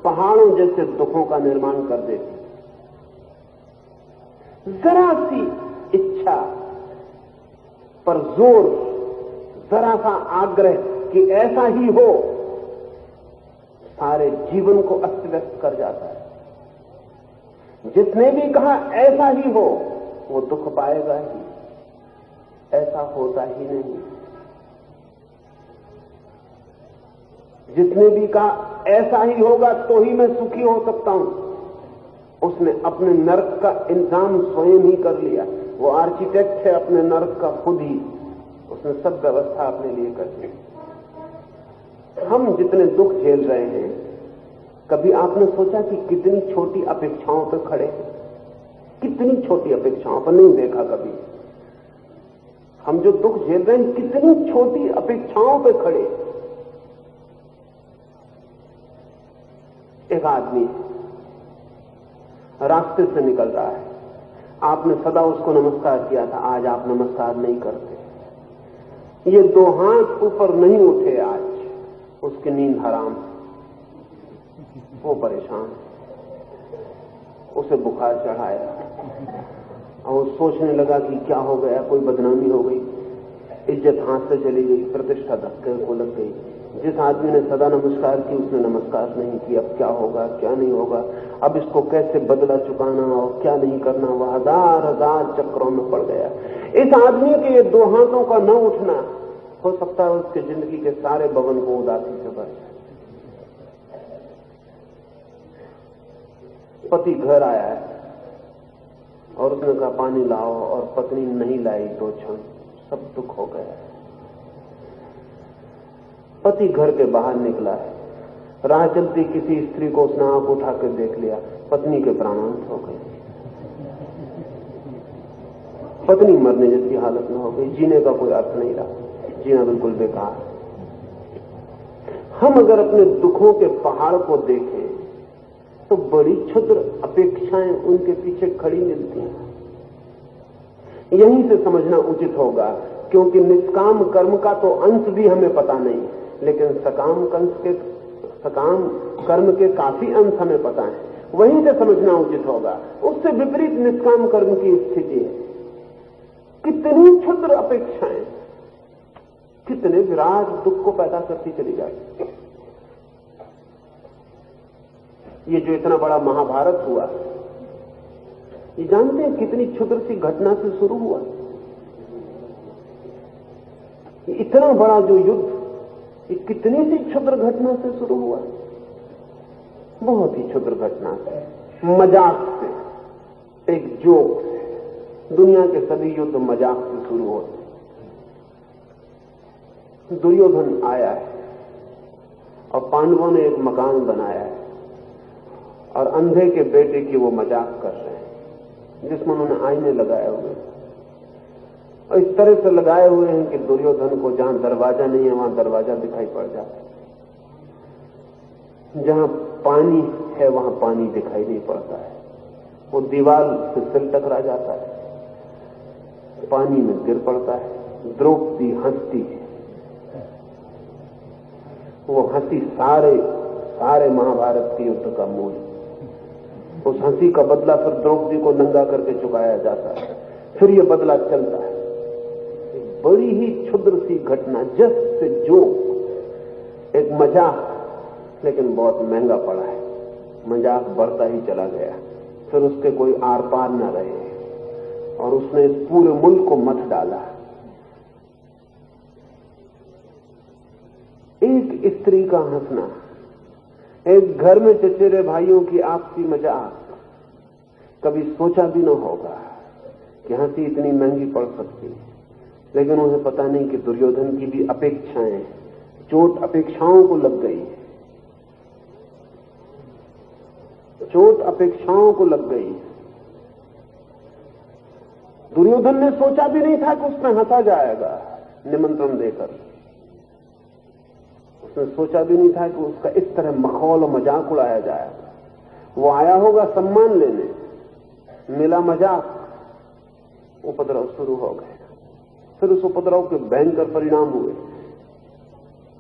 पहाड़ों जैसे दुखों का निर्माण कर देती है। जरा सी इच्छा पर जोर, जरा सा आग्रह कि ऐसा ही हो, सारे जीवन को अस्त व्यस्त कर जाता है। जिसने भी कहा ऐसा ही हो, वो दुख पाएगा ही, ऐसा होता ही नहीं। जिसने भी कहा ऐसा ही होगा तो ही मैं सुखी हो सकता हूं, उसने अपने नरक का इंतजाम स्वयं ही कर लिया। वो आर्किटेक्ट है अपने नरक का खुद ही, उसने सब व्यवस्था अपने लिए कर दी। हम जितने दुख झेल रहे हैं, कभी आपने सोचा कि कितनी छोटी अपेक्षाओं पर खड़े हैं? कितनी छोटी अपेक्षाओं पर नहीं देखा कभी। हम जो दुख झेल रहे हैं, कितनी छोटी अपेक्षाओं पर खड़े। एक आदमी रास्ते से निकल रहा है, आपने सदा उसको नमस्कार किया था, आज आप नमस्कार नहीं करते। ये 2 हाथ ऊपर नहीं उठे आज, उसकी नींद हराम, वो परेशान, उसे बुखार चढ़ाया और सोचने लगा कि क्या हो गया, कोई बदनामी हो गई, इज्जत हाथ से चली गई, प्रतिष्ठा धक्के को लग गई। जिस आदमी ने सदा नमस्कार की उसने नमस्कार नहीं की, अब क्या होगा क्या नहीं होगा, अब इसको कैसे बदला चुकाना और क्या नहीं करना, वह हजार चक्रों में पड़ गया। इस आदमी के ये 2 हाथों का न उठना, हो सकता है उसकी जिंदगी के सारे भवन को उदासी से भर जाए। पति घर आया है और उसने कहा पानी लाओ, और पत्नी नहीं लाई 2 क्षण, सब दुख हो गया। पति घर के बाहर निकला है, राह चलती किसी स्त्री को उसने आंख उठा कर देख लिया, पत्नी के प्राणांत हो गए। पत्नी मरने जैसी हालत में हो गई, जीने का कोई अर्थ नहीं रहा, जीना बिल्कुल बेकार। हम अगर अपने दुखों के पहाड़ को देखें तो बड़ी क्षुद्र अपेक्षाएं उनके पीछे खड़ी मिलती हैं। यहीं से समझना उचित होगा, क्योंकि निष्काम कर्म का तो अंश भी हमें पता नहीं, लेकिन सकाम कर्म के काफी अंश हमें पता है। वहीं से समझना उचित होगा। उससे विपरीत निष्काम कर्म की स्थिति है। कितनी क्षुद्र अपेक्षाएं कितने विराट दुख को पैदा करती चली जाती। ये जो इतना बड़ा महाभारत हुआ, ये जानते हैं कितनी क्षुद्र सी घटना से शुरू हुआ? इतना बड़ा जो युद्ध, ये कितनी सी क्षुद्र घटना से शुरू हुआ? बहुत ही क्षुद्र घटना से, मजाक से, एक जोक से। दुनिया के सभी युद्ध मजाक से शुरू होते। दुर्योधन आया है और पांडवों ने एक मकान बनाया है और अंधे के बेटे की वो मजाक कर रहे हैं, जिसमें उन्होंने आईने लगाए हुए और इस तरह से लगाए हुए हैं कि दुर्योधन को जहां दरवाजा नहीं है वहां दरवाजा दिखाई पड़ जाता है, जहां पानी है वहां पानी दिखाई नहीं पड़ता है, वो दीवार से सिर टकरा जाता है, पानी में गिर पड़ता है। द्रौपदी हंसती है, वो हंसी सारे महाभारत के युद्ध का मूल। उस हंसी का बदला फिर द्रौपदी को नंगा करके चुकाया जाता है, फिर ये बदला चलता है। बड़ी ही क्षुद्र सी घटना, जस्ट जो एक मजाक, लेकिन बहुत महंगा पड़ा है। मजाक बढ़ता ही चला गया, फिर उसके कोई आर पार न रहे और उसने इस पूरे मुल्क को मथ डाला। एक स्त्री का हंसना, एक घर में चचेरे भाइयों की आपसी मजाक, कभी सोचा भी न होगा कि हंसी इतनी महंगी पड़ सकती है। लेकिन उन्हें पता नहीं कि दुर्योधन की भी अपेक्षाएं, चोट अपेक्षाओं को लग गई, चोट अपेक्षाओं को लग गई। दुर्योधन ने सोचा भी नहीं था कि उसमें हंसा जाएगा निमंत्रण देकर। उसने सोचा भी नहीं था कि उसका इस तरह मखौल और मजाक उड़ाया जाएगा। वो आया होगा सम्मान लेने, मिला मजाक, उपद्रव शुरू हो गए। फिर उस उपद्रव के भयंकर परिणाम हुए,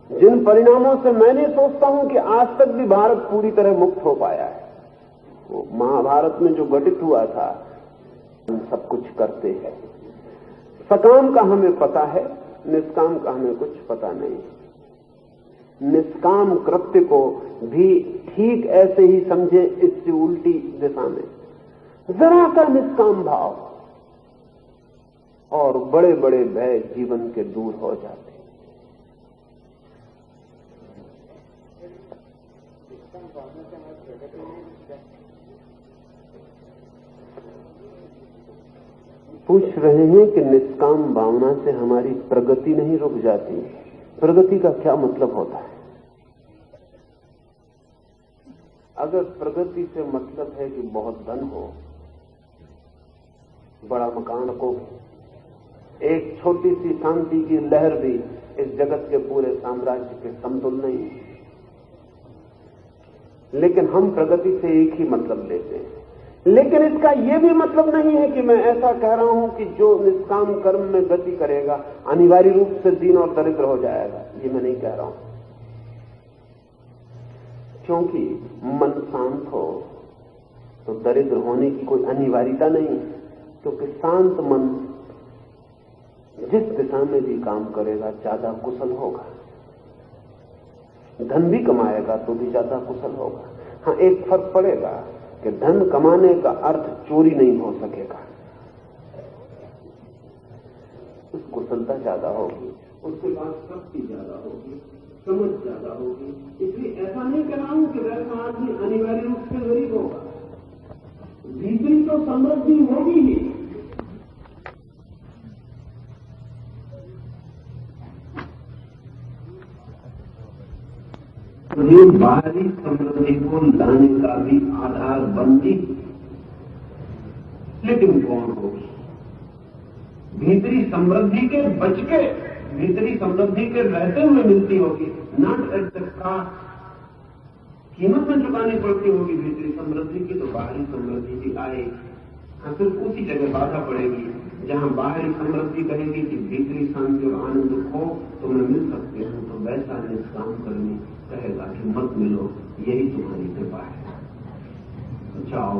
जिन परिणामों से मैं नहीं सोचता हूं कि आज तक भी भारत पूरी तरह मुक्त हो पाया है। वो महाभारत में जो घटित हुआ था, हम सब कुछ करते हैं। सकाम का हमें पता है, निष्काम का हमें कुछ पता नहीं। निष्काम कृत्य को भी ठीक ऐसे ही समझे, इससे उल्टी दिशा में जरा सा निष्काम भाव और बड़े बड़े भय जीवन के दूर हो जाते। पूछ रहे हैं कि निष्काम भावना से हमारी प्रगति नहीं रुक जाती। प्रगति का क्या मतलब होता है? अगर प्रगति से मतलब है कि बहुत धन हो, बड़ा मकान हो, एक छोटी सी शांति की लहर भी इस जगत के पूरे साम्राज्य के समतुल्य नहीं है। लेकिन हम प्रगति से एक ही मतलब लेते हैं। लेकिन इसका यह भी मतलब नहीं है कि मैं ऐसा कह रहा हूं कि जो निष्काम कर्म में गति करेगा अनिवार्य रूप से दीन और दरिद्र हो जाएगा। ये मैं नहीं कह रहा हूं, क्योंकि मन शांत हो तो दरिद्र होने की कोई अनिवार्यता नहीं है। क्योंकि शांत मन जिस दिशा में भी काम करेगा ज्यादा कुशल होगा, धन भी कमाएगा तो भी ज्यादा कुशल होगा। हाँ, एक फर्क पड़ेगा कि धन कमाने का अर्थ चोरी नहीं हो सकेगा, उस कुशलता ज्यादा होगी, उसके पास शक्ति ज्यादा होगी, समझ ज्यादा होगी। इसलिए ऐसा नहीं कह रहा हूं कि वैसा आदमी अनिवार्य रूप से गरीब होगा, भीतरी तो समृद्धि होगी ही। ये बाहरी समृद्धि को लाने का भी आधार बनती, लेकिन कौन होगी? भीतरी समृद्धि के बच के, भीतरी समृद्धि के रहते हुए मिलती होगी, नॉट एट द कॉस्ट, कीमत में चुकानी पड़ती होगी भीतरी समृद्धि की, तो बाहरी समृद्धि भी आएगी। हाँ, सिर्फ उसी जगह बाधा पड़ेगी जहां बाहरी समृद्धि कहेगी कि भीतरी शांति और आनंद खो तो मैं मिल सकते हैं, तो वैसा निष्काम करने कहेगा कि मत मिलो, यही तुम्हारी कृपा है, जाओ।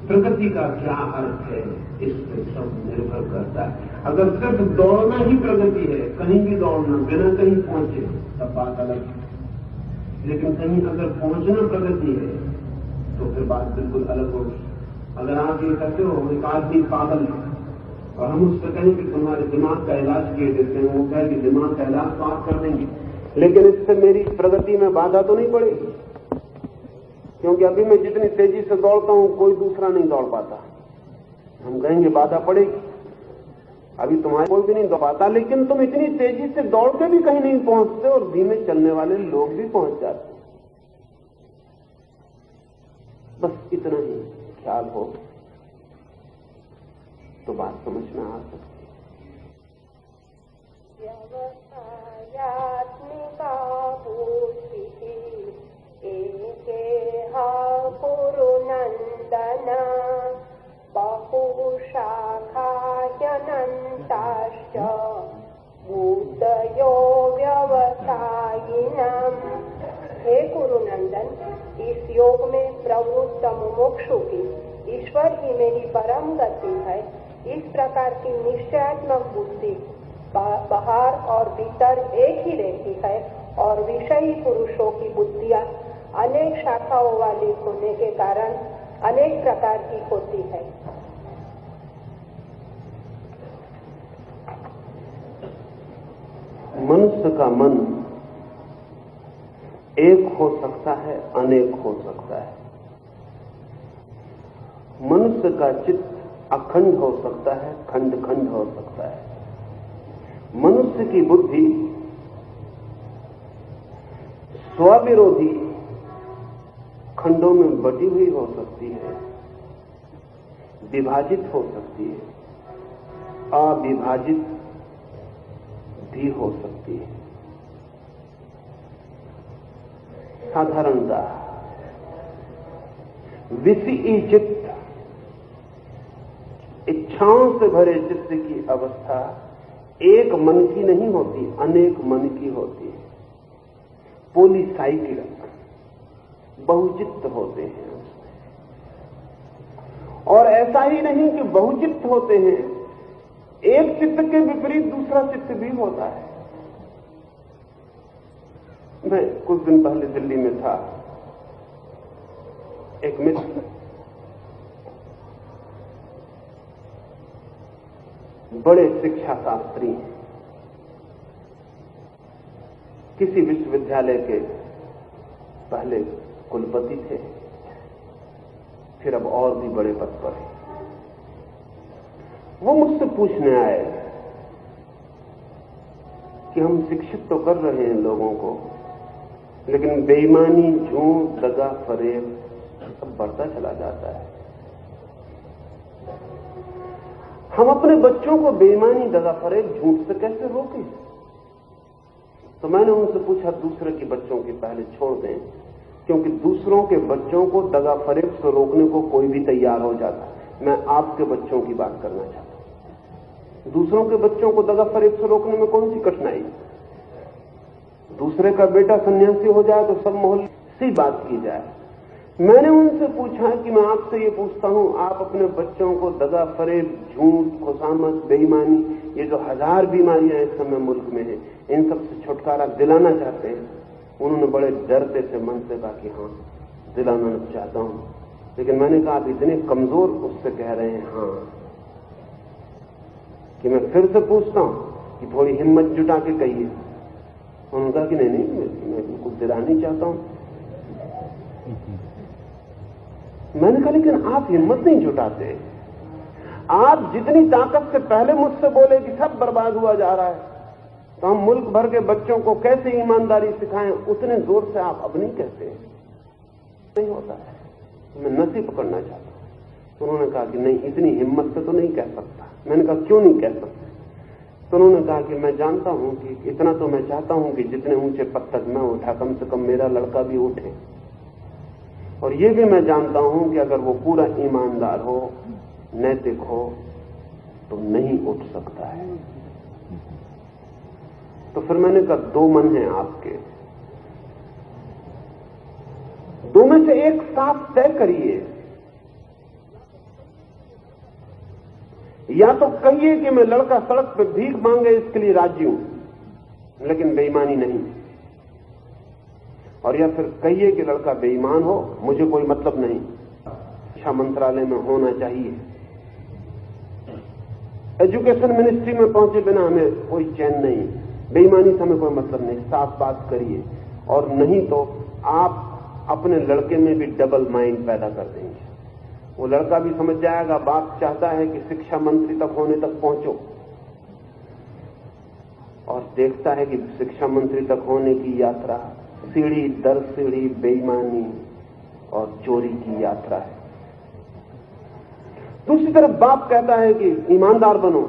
प्रगति का क्या अर्थ है, इस पर सब निर्भर करता है। अगर सिर्फ दौड़ना ही प्रगति है, कहीं भी दौड़ना बिना कहीं पहुंचे, तब बात अलग है। लेकिन कहीं अगर पहुंचना प्रगति है तो फिर बात बिल्कुल अलग होगी। अगर आप ये कहते हो एक आदमी पागल है और हम उससे कहें कि तुम्हारे दिमाग का इलाज किए देते हैं, वो कहे कि दिमाग का इलाज तो आप कर देंगे, लेकिन इससे मेरी प्रगति में बाधा तो नहीं पड़ेगी, क्योंकि अभी मैं जितनी तेजी से दौड़ता हूं कोई दूसरा नहीं दौड़ पाता। हम कहेंगे बाधा पड़ेगी, अभी तुम्हारे कोई भी नहीं दौड़ पाता, लेकिन तुम इतनी तेजी से दौड़ के भी कहीं नहीं पहुंचते और धीमे चलने वाले लोग भी पहुंच जाते। बस इतना ही ख्याल हो तो बात समझ में आ सकती है। व्यवसायात्मिका बुद्धिः एकेहा कुरुनन्दन बहुशाखाह्यनन्ताश्च बुद्धयो व्यवसायिनम्। हे कुरुनंदन, इस योग में प्रवृत्त मुमुक्षु की ईश्वर ही मेरी परम गति है। इस प्रकार की निश्चयात्मक बुद्धि बाहर और भीतर एक ही रहती है और विषयी पुरुषों की बुद्धियां अनेक शाखाओं वाली होने के कारण अनेक प्रकार की होती है। मनुष्य का मन एक हो सकता है, अनेक हो सकता है। मनुष्य का चित्त अखंड हो सकता है, खंड खंड हो सकता है। मनुष्य की बुद्धि स्वविरोधी खंडों में बटी हुई हो सकती है, विभाजित हो सकती है, अविभाजित भी हो सकती है। साधारणता विषयी चित्त, इच्छाओं से भरे चित्त की अवस्था एक मन की नहीं होती, अनेक मन की होती है। पोलीसाइकिल, बहुचित्त होते हैं उसमें। और ऐसा ही नहीं कि बहुचित्त होते हैं, एक चित्त के विपरीत दूसरा चित्त भी होता है। मैं कुछ दिन पहले दिल्ली में था, एक मित्र बड़े शिक्षा शास्त्री हैं, किसी विश्वविद्यालय के पहले कुलपति थे, फिर अब और भी बड़े पद पर हैं। वो मुझसे पूछने आए कि हम शिक्षित तो कर रहे हैं लोगों को, लेकिन बेईमानी, झूठ, दगा, फरेब सब बढ़ता चला जाता है। हम अपने बच्चों को बेईमानी, दगा, फरेब, झूठ से कैसे रोकें? तो मैंने उनसे पूछा, दूसरे के बच्चों के पहले छोड़ दें, क्योंकि दूसरों के बच्चों को दगा फरेब से रोकने को कोई भी तैयार हो जाता है। मैं आपके बच्चों की बात करना चाहता हूं। दूसरों के बच्चों को दगा फरेब से रोकने में कौन सी कठिनाई? दूसरे का बेटा सन्यासी हो जाए तो सब मोहल्ले सी बात की जाए। मैंने उनसे पूछा कि मैं आपसे ये पूछता हूं, आप अपने बच्चों को दगा फरेब, झूठ, खुशामत, बेईमानी, ये जो 1000 बीमारियां इस समय मुल्क में हैं, इन सब से छुटकारा दिलाना चाहते हैं? उन्होंने बड़े डरते से मन से कहा कि हाँ, दिलाना चाहता हूं। लेकिन मैंने कहा, आप इतने कमजोर उससे कह रहे हैं हाँ, कि मैं फिर से पूछता हूं कि थोड़ी हिम्मत जुटा के कहिए। उन्होंने कहा कि नहीं, मैं बिल्कुल दिलानी चाहता हूं। मैंने कहा, लेकिन आप हिम्मत नहीं जुटाते। आप जितनी ताकत से पहले मुझसे बोले कि सब बर्बाद हुआ जा रहा है, तो हम मुल्क भर के बच्चों को कैसे ईमानदारी सिखाएं, उतने जोर से आप अब नहीं कहते। नहीं होता है, मैं नसी पकड़ना चाहता हूं। तो उन्होंने कहा कि नहीं, इतनी हिम्मत से तो नहीं कह सकता। मैंने कहा, क्यों नहीं कह सकते? तो उन्होंने कहा कि मैं जानता हूं कि इतना तो मैं चाहता हूं कि जितने ऊंचे पद तक मैं उठा, कम से कम मेरा लड़का भी उठे। और ये भी मैं जानता हूं कि अगर वो पूरा ईमानदार हो, नैतिक हो, तो नहीं उठ सकता है। तो फिर मैंने कहा, 2 मन हैं आपके, 2 में से एक साफ तय करिए। या तो कहिए कि मैं लड़का सड़क पे भीख मांगे इसके लिए राजी हूं, लेकिन बेईमानी नहीं। और या फिर कहिए कि लड़का बेईमान हो, मुझे कोई मतलब नहीं, शिक्षा मंत्रालय में होना चाहिए। एजुकेशन मिनिस्ट्री में पहुंचे बिना हमें कोई चैन नहीं, बेईमानी से हमें कोई मतलब नहीं। साफ बात करिए, और नहीं तो आप अपने लड़के में भी डबल माइंड पैदा कर देंगे। वो लड़का भी समझ जाएगा, बाप चाहता है कि शिक्षा मंत्री तक होने तक पहुंचो, और देखता है कि शिक्षा मंत्री तक होने की यात्रा सीढ़ी दर सीढ़ी बेईमानी और चोरी की यात्रा है। दूसरी तरफ बाप कहता है कि ईमानदार बनो,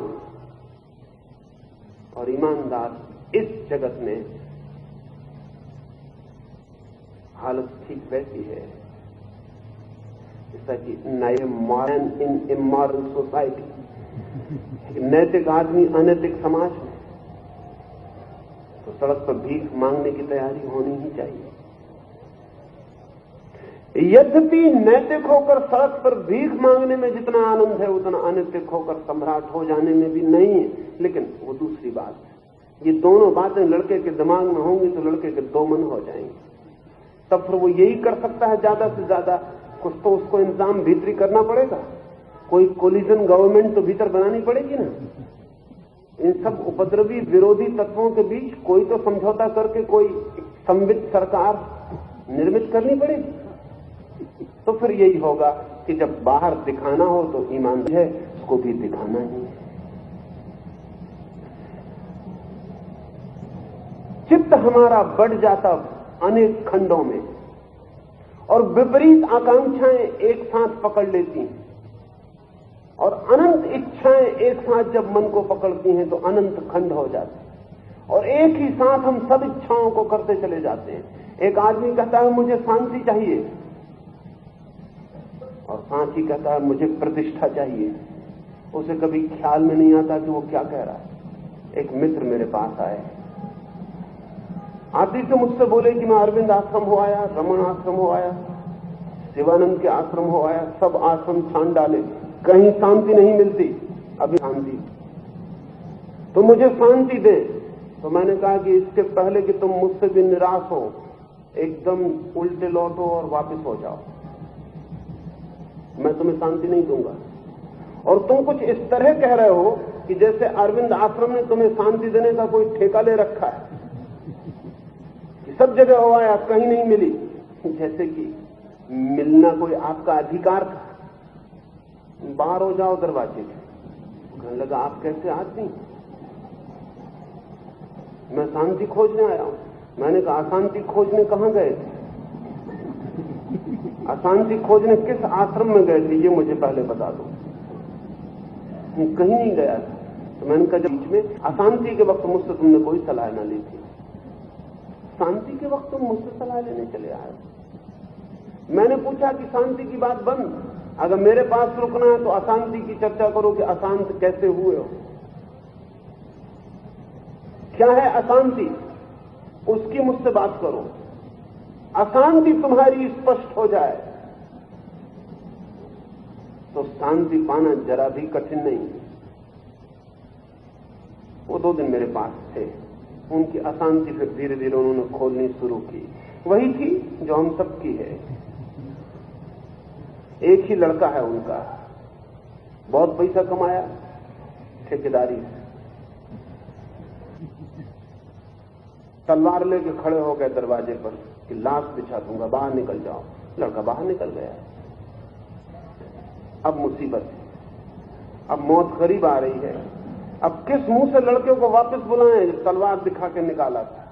और ईमानदार इस जगत में हालत ठीक वैसी है जैसा कि नए मॉडर्न इन इमोरल सोसाइटी, नैतिक आदमी अनैतिक समाज में, तो सड़क पर भीख मांगने की तैयारी होनी ही चाहिए। यद्यपि नैतिक होकर सड़क पर भीख मांगने में जितना आनंद है, उतना अनैतिक होकर सम्राट हो जाने में भी नहीं है, लेकिन वो दूसरी बात है। ये दोनों बातें लड़के के दिमाग में होंगी तो लड़के के 2 मन हो जाएंगे। तब फिर वो यही कर सकता है, ज्यादा से ज्यादा कुछ तो उसको इंतजाम भीतरी करना पड़ेगा, कोई कोलिजन गवर्नमेंट तो भीतर बनानी पड़ेगी ना। इन सब उपद्रवी विरोधी तत्वों के बीच कोई तो समझौता करके कोई संवित सरकार निर्मित करनी पड़ेगी। तो फिर यही होगा कि जब बाहर दिखाना हो तो ईमानदार है, उसको भी दिखाना ही है। चित्त हमारा बढ़ जाता अनेक खंडों में, और विपरीत आकांक्षाएं एक साथ पकड़ लेती हैं, और अनंत इच्छाएं एक साथ जब मन को पकड़ती हैं तो अनंत खंड हो जाते हैं, और एक ही साथ हम सब इच्छाओं को करते चले जाते हैं। एक आदमी कहता है मुझे शांति चाहिए, और साथ ही कहता है मुझे प्रतिष्ठा चाहिए। उसे कभी ख्याल में नहीं आता कि वो क्या कह रहा है। एक मित्र मेरे पास आए, आती से मुझसे बोले कि मैं अरविंद आश्रम हो आया, रमन आश्रम हो आया, शिवानंद के आश्रम हो आया, सब आश्रम छान डाले, कहीं शांति नहीं मिलती। अभी शांति, तो मुझे शांति दे। तो मैंने कहा कि इसके पहले कि तुम मुझसे भी निराश हो, एकदम उल्टे लौटो और वापस हो जाओ, मैं तुम्हें शांति नहीं दूंगा। और तुम कुछ इस तरह कह रहे हो कि जैसे अरविंद आश्रम ने तुम्हें शांति देने का कोई ठेका ले रखा है, कि सब जगह हो आया, कहीं नहीं मिली, जैसे कि मिलना कोई आपका अधिकार था। बाहर हो जाओ दरवाजे के। कहने लगा आप कैसे आदमी? मैं शांति खोजने आया हूं। मैंने कहा अशांति खोजने कहां गए थे? अशांति खोजने किस आश्रम में गए थे ये मुझे पहले बता दो। कहीं नहीं गया था। तो मैंने कहा बीच में अशांति के वक्त मुझसे तुमने कोई सलाह ना ली थी, शांति के वक्त तुम मुझसे सलाह लेने चले आए। मैंने पूछा कि शांति की बात बंद, अगर मेरे पास रुकना है तो अशांति की चर्चा करो कि अशांत कैसे हुए हो, क्या है अशांति, उसकी मुझसे बात करो। अशांति तुम्हारी स्पष्ट हो जाए तो शांति पाना जरा भी कठिन नहीं। वो 2 दिन मेरे पास थे। उनकी अशांति फिर धीरे धीरे उन्होंने खोलनी शुरू की। वही थी जो हम सबकी है। एक ही लड़का है उनका, बहुत पैसा कमाया ठेकेदारी से, तलवार लेके खड़े हो गए दरवाजे पर कि लाश बिछा दूंगा, बाहर निकल जाओ। लड़का बाहर निकल गया। अब मुसीबत है, अब मौत करीब आ रही है। अब किस मुंह से लड़के को वापस बुलाएं जब तलवार दिखा के निकाला था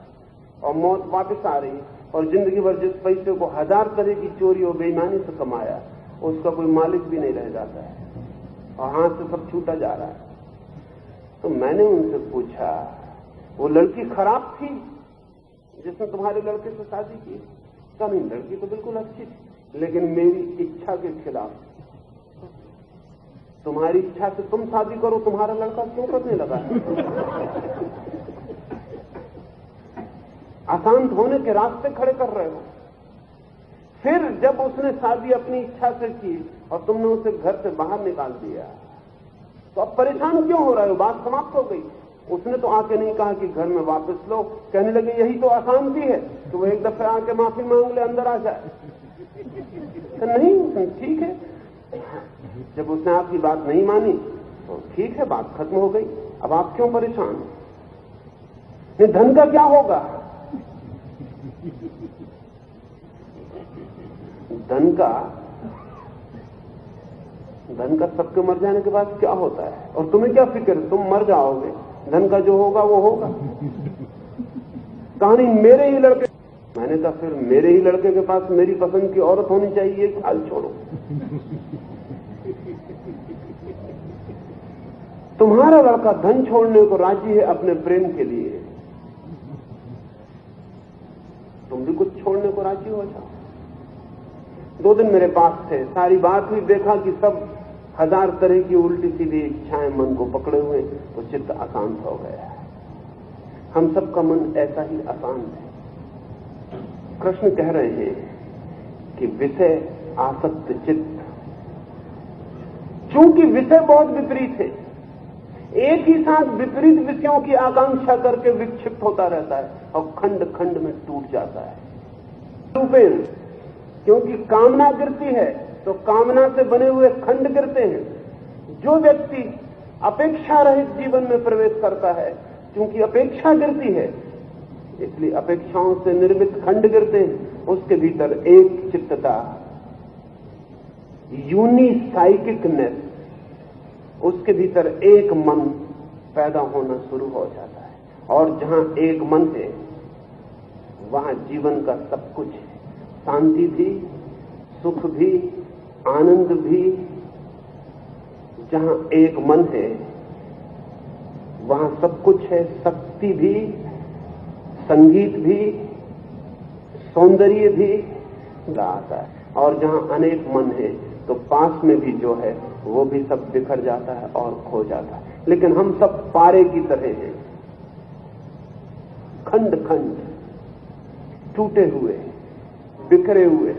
और मौत वापस आ रही है, और जिंदगी भर जिस पैसे को 1000 तरह की चोरी और बेईमानी से कमाया उसका कोई मालिक भी नहीं रह जाता है और हाथ से सब छूटा जा रहा है। तो मैंने उनसे पूछा, वो लड़की खराब थी जिसने तुम्हारे लड़के से शादी की? कहा नहीं, लड़की तो बिल्कुल अच्छी थी, लेकिन मेरी इच्छा के खिलाफ। तुम्हारी इच्छा से तुम शादी करो, तुम्हारा लड़का क्यों करने लगा? अशांत होने के रास्ते खड़े कर रहे हो। फिर जब उसने शादी अपनी इच्छा से की और तुमने उसे घर से बाहर निकाल दिया तो अब परेशान क्यों हो रहे हो? बात समाप्त हो गई। उसने तो आके नहीं कहा कि घर में वापस लो, कहने लगे यही तो अशांति है कि वो एक दफे आके माफी मांग ले, अंदर आ जाए। तो नहीं, ठीक है। जब उसने आपकी बात नहीं मानी तो ठीक है, बात खत्म हो गई। अब आप क्यों परेशान? ये धन का क्या होगा? धन का सबके मर जाने के बाद क्या होता है? और तुम्हें क्या फिक्र? तुम मर जाओगे, धन का जो होगा वो होगा। कहानी मेरे ही लड़के। मैंने कहा फिर मेरे ही लड़के के पास मेरी पसंद की औरत होनी चाहिए, ख्याल छोड़ो। तुम्हारा लड़का धन छोड़ने को राजी है अपने प्रेम के लिए, तुम भी कुछ छोड़ने को राजी हो जाओ। 2 दिन मेरे पास थे, सारी बात हुई, देखा कि सब 1000 तरह की उल्टी सीधी इच्छाएं मन को पकड़े हुए, तो चित्त अशांत हो गया है। हम सबका मन ऐसा ही अशांत है। कृष्ण कह रहे हैं कि विषय आसक्त चित्त, चूंकि विषय बहुत विपरीत है, एक ही साथ विपरीत विषयों की आकांक्षा करके विक्षिप्त होता रहता है और खंड खंड में टूट जाता है। रूपेण, क्योंकि कामना गिरती है तो कामना से बने हुए खंड गिरते हैं। जो व्यक्ति अपेक्षा रहित जीवन में प्रवेश करता है, क्योंकि अपेक्षा गिरती है इसलिए अपेक्षाओं से निर्मित खंड गिरते हैं। उसके भीतर एक चित्तता, यूनिसाइकिकनेस, उसके भीतर एक मन पैदा होना शुरू हो जाता है। और जहां एक मन है वहां जीवन का सब कुछ है, शांति भी, सुख भी, आनंद भी। जहां एक मन है वहां सब कुछ है, शक्ति भी, संगीत भी, सौंदर्य भी आता है। और जहां अनेक मन है तो पास में भी जो है वो भी सब बिखर जाता है और खो जाता है। लेकिन हम सब पारे की तरह हैं, खंड खंड, टूटे हुए, बिखरे हुए,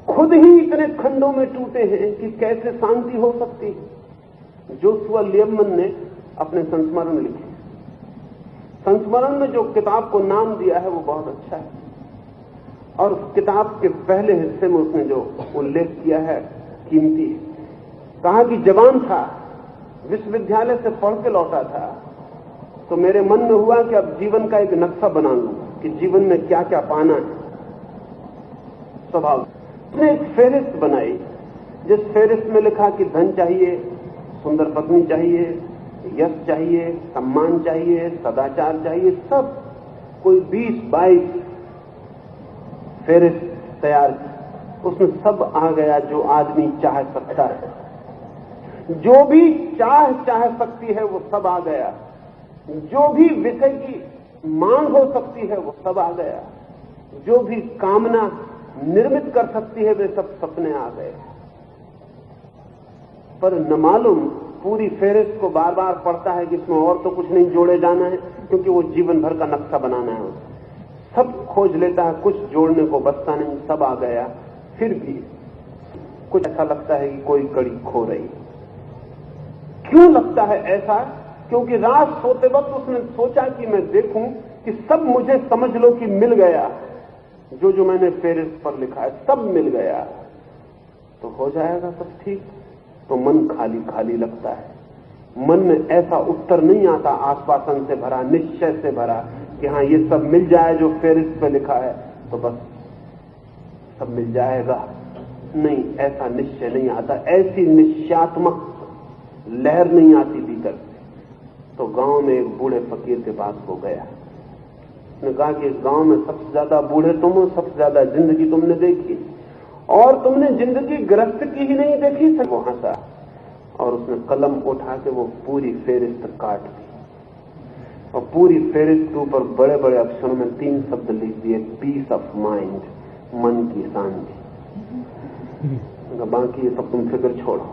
खुद ही इतने खंडों में टूटे हैं कि कैसे शांति हो सकती है। जोशुआ लियमन ने अपने संस्मरण लिखे। संस्मरण में जो किताब को नाम दिया है वो बहुत अच्छा है, और उस किताब के पहले हिस्से में उसने जो उल्लेख किया है कीमती है। कहा कि जवान था, विश्वविद्यालय से पढ़ के लौटा था, तो मेरे मन में हुआ कि अब जीवन का एक नक्शा बना लूं कि जीवन में क्या क्या पाना है। स्वभाव। उसने एक फेरिस्त बनाई, जिस फेरिस्त में लिखा कि धन चाहिए, सुंदर पत्नी चाहिए, यश चाहिए, सम्मान चाहिए, सदाचार चाहिए, सब कोई 20-22 फेरिस्त तैयार की। उसमें सब आ गया जो आदमी चाह सकता है, जो भी चाह सकती है वो सब आ गया, जो भी विषय की मांग हो सकती है वो सब आ गया, जो भी कामना निर्मित कर सकती है वे सब सपने आ गए। पर न मालूम पूरी फेरिस्त को बार बार पढ़ता है कि इसमें और तो कुछ नहीं जोड़े जाना है, क्योंकि वो जीवन भर का नक्शा बनाना है उसे। सब खोज लेता है, कुछ जोड़ने को बचता नहीं, सब आ गया, फिर भी कुछ ऐसा लगता है कि कोई कड़ी खो रही। क्यों लगता है ऐसा? क्योंकि रात सोते वक्त उसने सोचा कि मैं देखूं कि सब मुझे समझ लो कि मिल गया, जो जो मैंने फेरिस्त पर लिखा है सब मिल गया, तो हो जाएगा सब ठीक। तो मन खाली खाली लगता है, मन में ऐसा उत्तर नहीं आता आश्वासन से भरा, निश्चय से भरा कि हाँ ये सब मिल जाए जो फेरिस्त पे लिखा है तो बस सब मिल जाएगा। नहीं, ऐसा निश्चय नहीं आता, ऐसी निश्चयात्मक लहर नहीं आती भीतर से। तो गांव में एक बूढ़े फकीर के पास वो गया। उसने कहा कि इस गांव में सबसे ज्यादा बूढ़े तुम हो, सबसे ज्यादा जिंदगी तुमने देखी, और तुमने जिंदगी गृहस्थ की ही नहीं देखी। वो हंसा और उसने कलम उठा के वो पूरी फेरिस्त काट दी, और पूरी फेरिस्त के ऊपर बड़े बड़े अक्षरों में 3 शब्द लिख दिए, पीस ऑफ माइंड, मन की शांति। बाकी ये सब तुम फिक्र छोड़ो,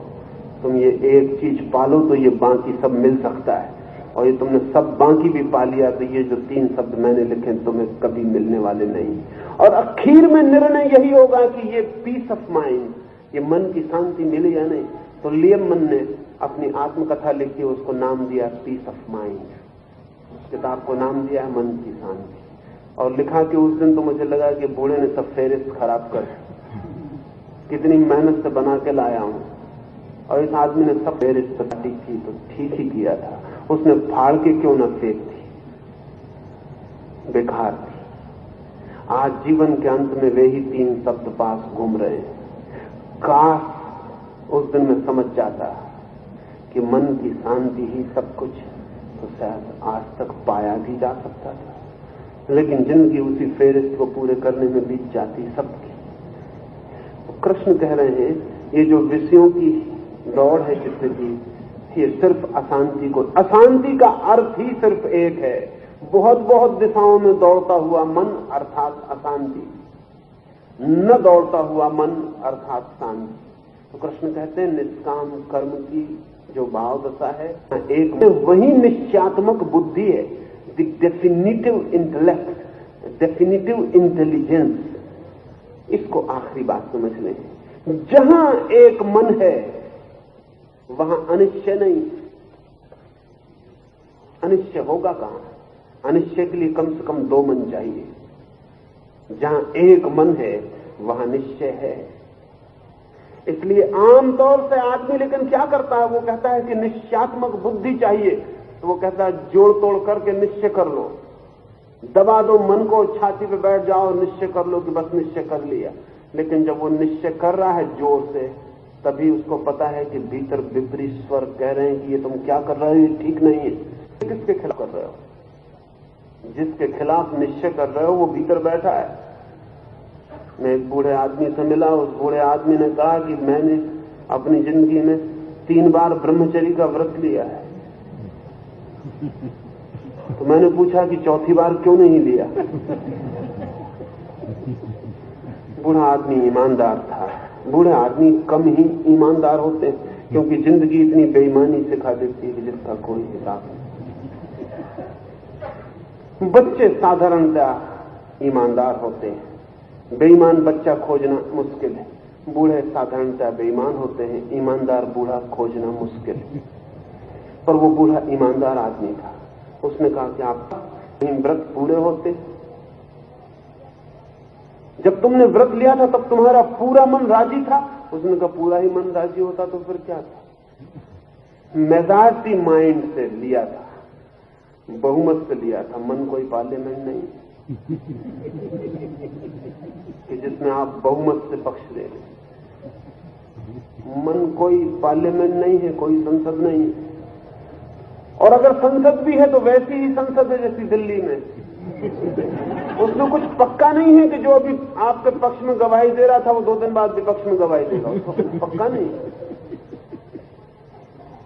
तुम ये एक चीज पालो तो ये बाकी सब मिल सकता है, और ये तुमने सब बाकी भी पा लिया तो ये जो 3 शब्द मैंने लिखे तुम्हें कभी मिलने वाले नहीं। और आखिर में निर्णय यही होगा कि ये पीस ऑफ माइंड, ये मन की शांति मिली या नहीं। तो लियमन ने अपनी आत्मकथा लिखी, उसको नाम दिया पीस ऑफ माइंड। उस किताब को नाम दिया है मन की शांति। और लिखा कि उस दिन तो मुझे लगा कि बूढ़े ने सब फेरिस्त खराब कर, कितनी मेहनत से बना के लाया हूं, और इस आदमी ने सब फेरिस्त काटी थी तो ठीक ही किया था। उसने फाड़ के क्यों न फेंक दी, बेकार थी। आज जीवन के अंत में वे ही 3 शब्द पास घूम रहे हैं। काश उस दिन में समझ जाता कि मन की शांति ही सब कुछ, तो शायद आज तक पाया भी जा सकता था। लेकिन जिंदगी उसी फेरिस्त को पूरे करने में बीत जाती सबकी। तो कृष्ण कह रहे हैं ये जो विषयों की दौड़ है चित्त की, ये सिर्फ अशांति को, अशांति का अर्थ ही सिर्फ एक है, बहुत बहुत दिशाओं में दौड़ता हुआ मन अर्थात अशांति, न दौड़ता हुआ मन अर्थात शांति। तो कृष्ण कहते हैं निष्काम कर्म की जो भाव दशा है, एक में वही निश्चयात्मक बुद्धि है, the definitive intellect, definitive intelligence. इसको आखिरी बात समझ लें, जहां एक मन है वहां अनिश्चय नहीं। अनिश्चय होगा कहां? अनिश्चय के लिए कम से कम 2 मन चाहिए। जहां एक मन है वहां निश्चय है। इसलिए आमतौर से आदमी लेकिन क्या करता है, वो कहता है कि निश्चयात्मक बुद्धि चाहिए, तो वो कहता है जोड़ तोड़ करके निश्चय कर लो, दबा दो मन को, छाती पे बैठ जाओ, निश्चय कर लो कि बस निश्चय कर लिया। लेकिन जब वो निश्चय कर रहा है जोर से, तभी उसको पता है कि भीतर विपरीत स्वर कह रहे हैं कि ये तुम क्या कर रहे हो, ये ठीक नहीं है। किसके खिलाफ कर रहे हो? जिसके खिलाफ निश्चय कर रहे हो वो भीतर बैठा है। मैं एक बूढ़े आदमी से मिला, उस बूढ़े आदमी ने कहा कि मैंने अपनी जिंदगी में 3 बार ब्रह्मचर्य का व्रत लिया है। तो मैंने पूछा कि चौथी बार क्यों नहीं लिया? बूढ़ा आदमी ईमानदार था। बूढ़े आदमी कम ही ईमानदार होते हैं, क्योंकि जिंदगी इतनी बेईमानी सिखा देती है कि जिसका कोई हिसाब नहीं। बच्चे साधारणतः ईमानदार होते हैं, बेईमान बच्चा खोजना मुश्किल है। बूढ़े साधारणतः बेईमान होते हैं, ईमानदार बूढ़ा खोजना मुश्किल है। पर वो बूढ़ा ईमानदार आदमी था। उसने कहा कि आप व्रत पूरे होते, जब तुमने व्रत लिया था तब तुम्हारा पूरा मन राजी था? उसने कहा पूरा ही मन राजी होता तो फिर क्या था? मेजॉरिटी माइंड से लिया था, बहुमत से लिया था, मन कोई पार्लियामेंट नहीं। कि जिसमें आप बहुमत से पक्ष ले लें। मन कोई पार्लियामेंट नहीं है, कोई संसद नहीं है, और अगर संसद भी है तो वैसी ही संसद है जैसी दिल्ली में। उसमें कुछ पक्का नहीं है कि जो अभी आपके पक्ष में गवाही दे रहा था वो 2 दिन बाद विपक्ष में गवाही देगा, उसको कुछ पक्का नहीं है।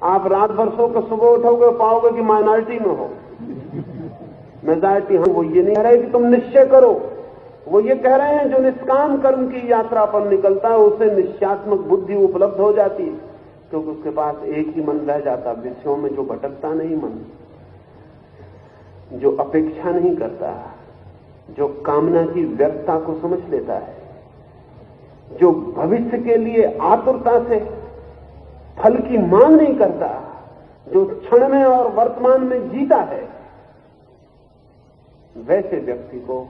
आप रात भर सो कर सुबह उठोगे पाओगे कि माइनॉरिटी में हो, मेजॉरिटी। हम वो ये नहीं कह रहे कि तुम निश्चय करो, वो ये कह रहे हैं जो निष्काम कर्म की यात्रा पर निकलता है उसे निश्चयात्मक बुद्धि उपलब्ध हो जाती है, क्योंकि उसके पास एक ही मन रह जाता, विषयों में जो भटकता नहीं मन, जो अपेक्षा नहीं करता, जो कामना की व्यर्थता को समझ लेता है, जो भविष्य के लिए आतुरता से फल की मांग नहीं करता, जो क्षण में और वर्तमान में जीता है, वैसे व्यक्ति को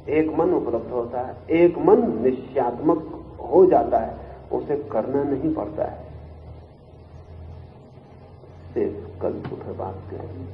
एक मन उपलब्ध होता है। एक मन निश्चयात्मक हो जाता है, उसे करना नहीं पड़ता है। से कल सुबह बात करेंगे।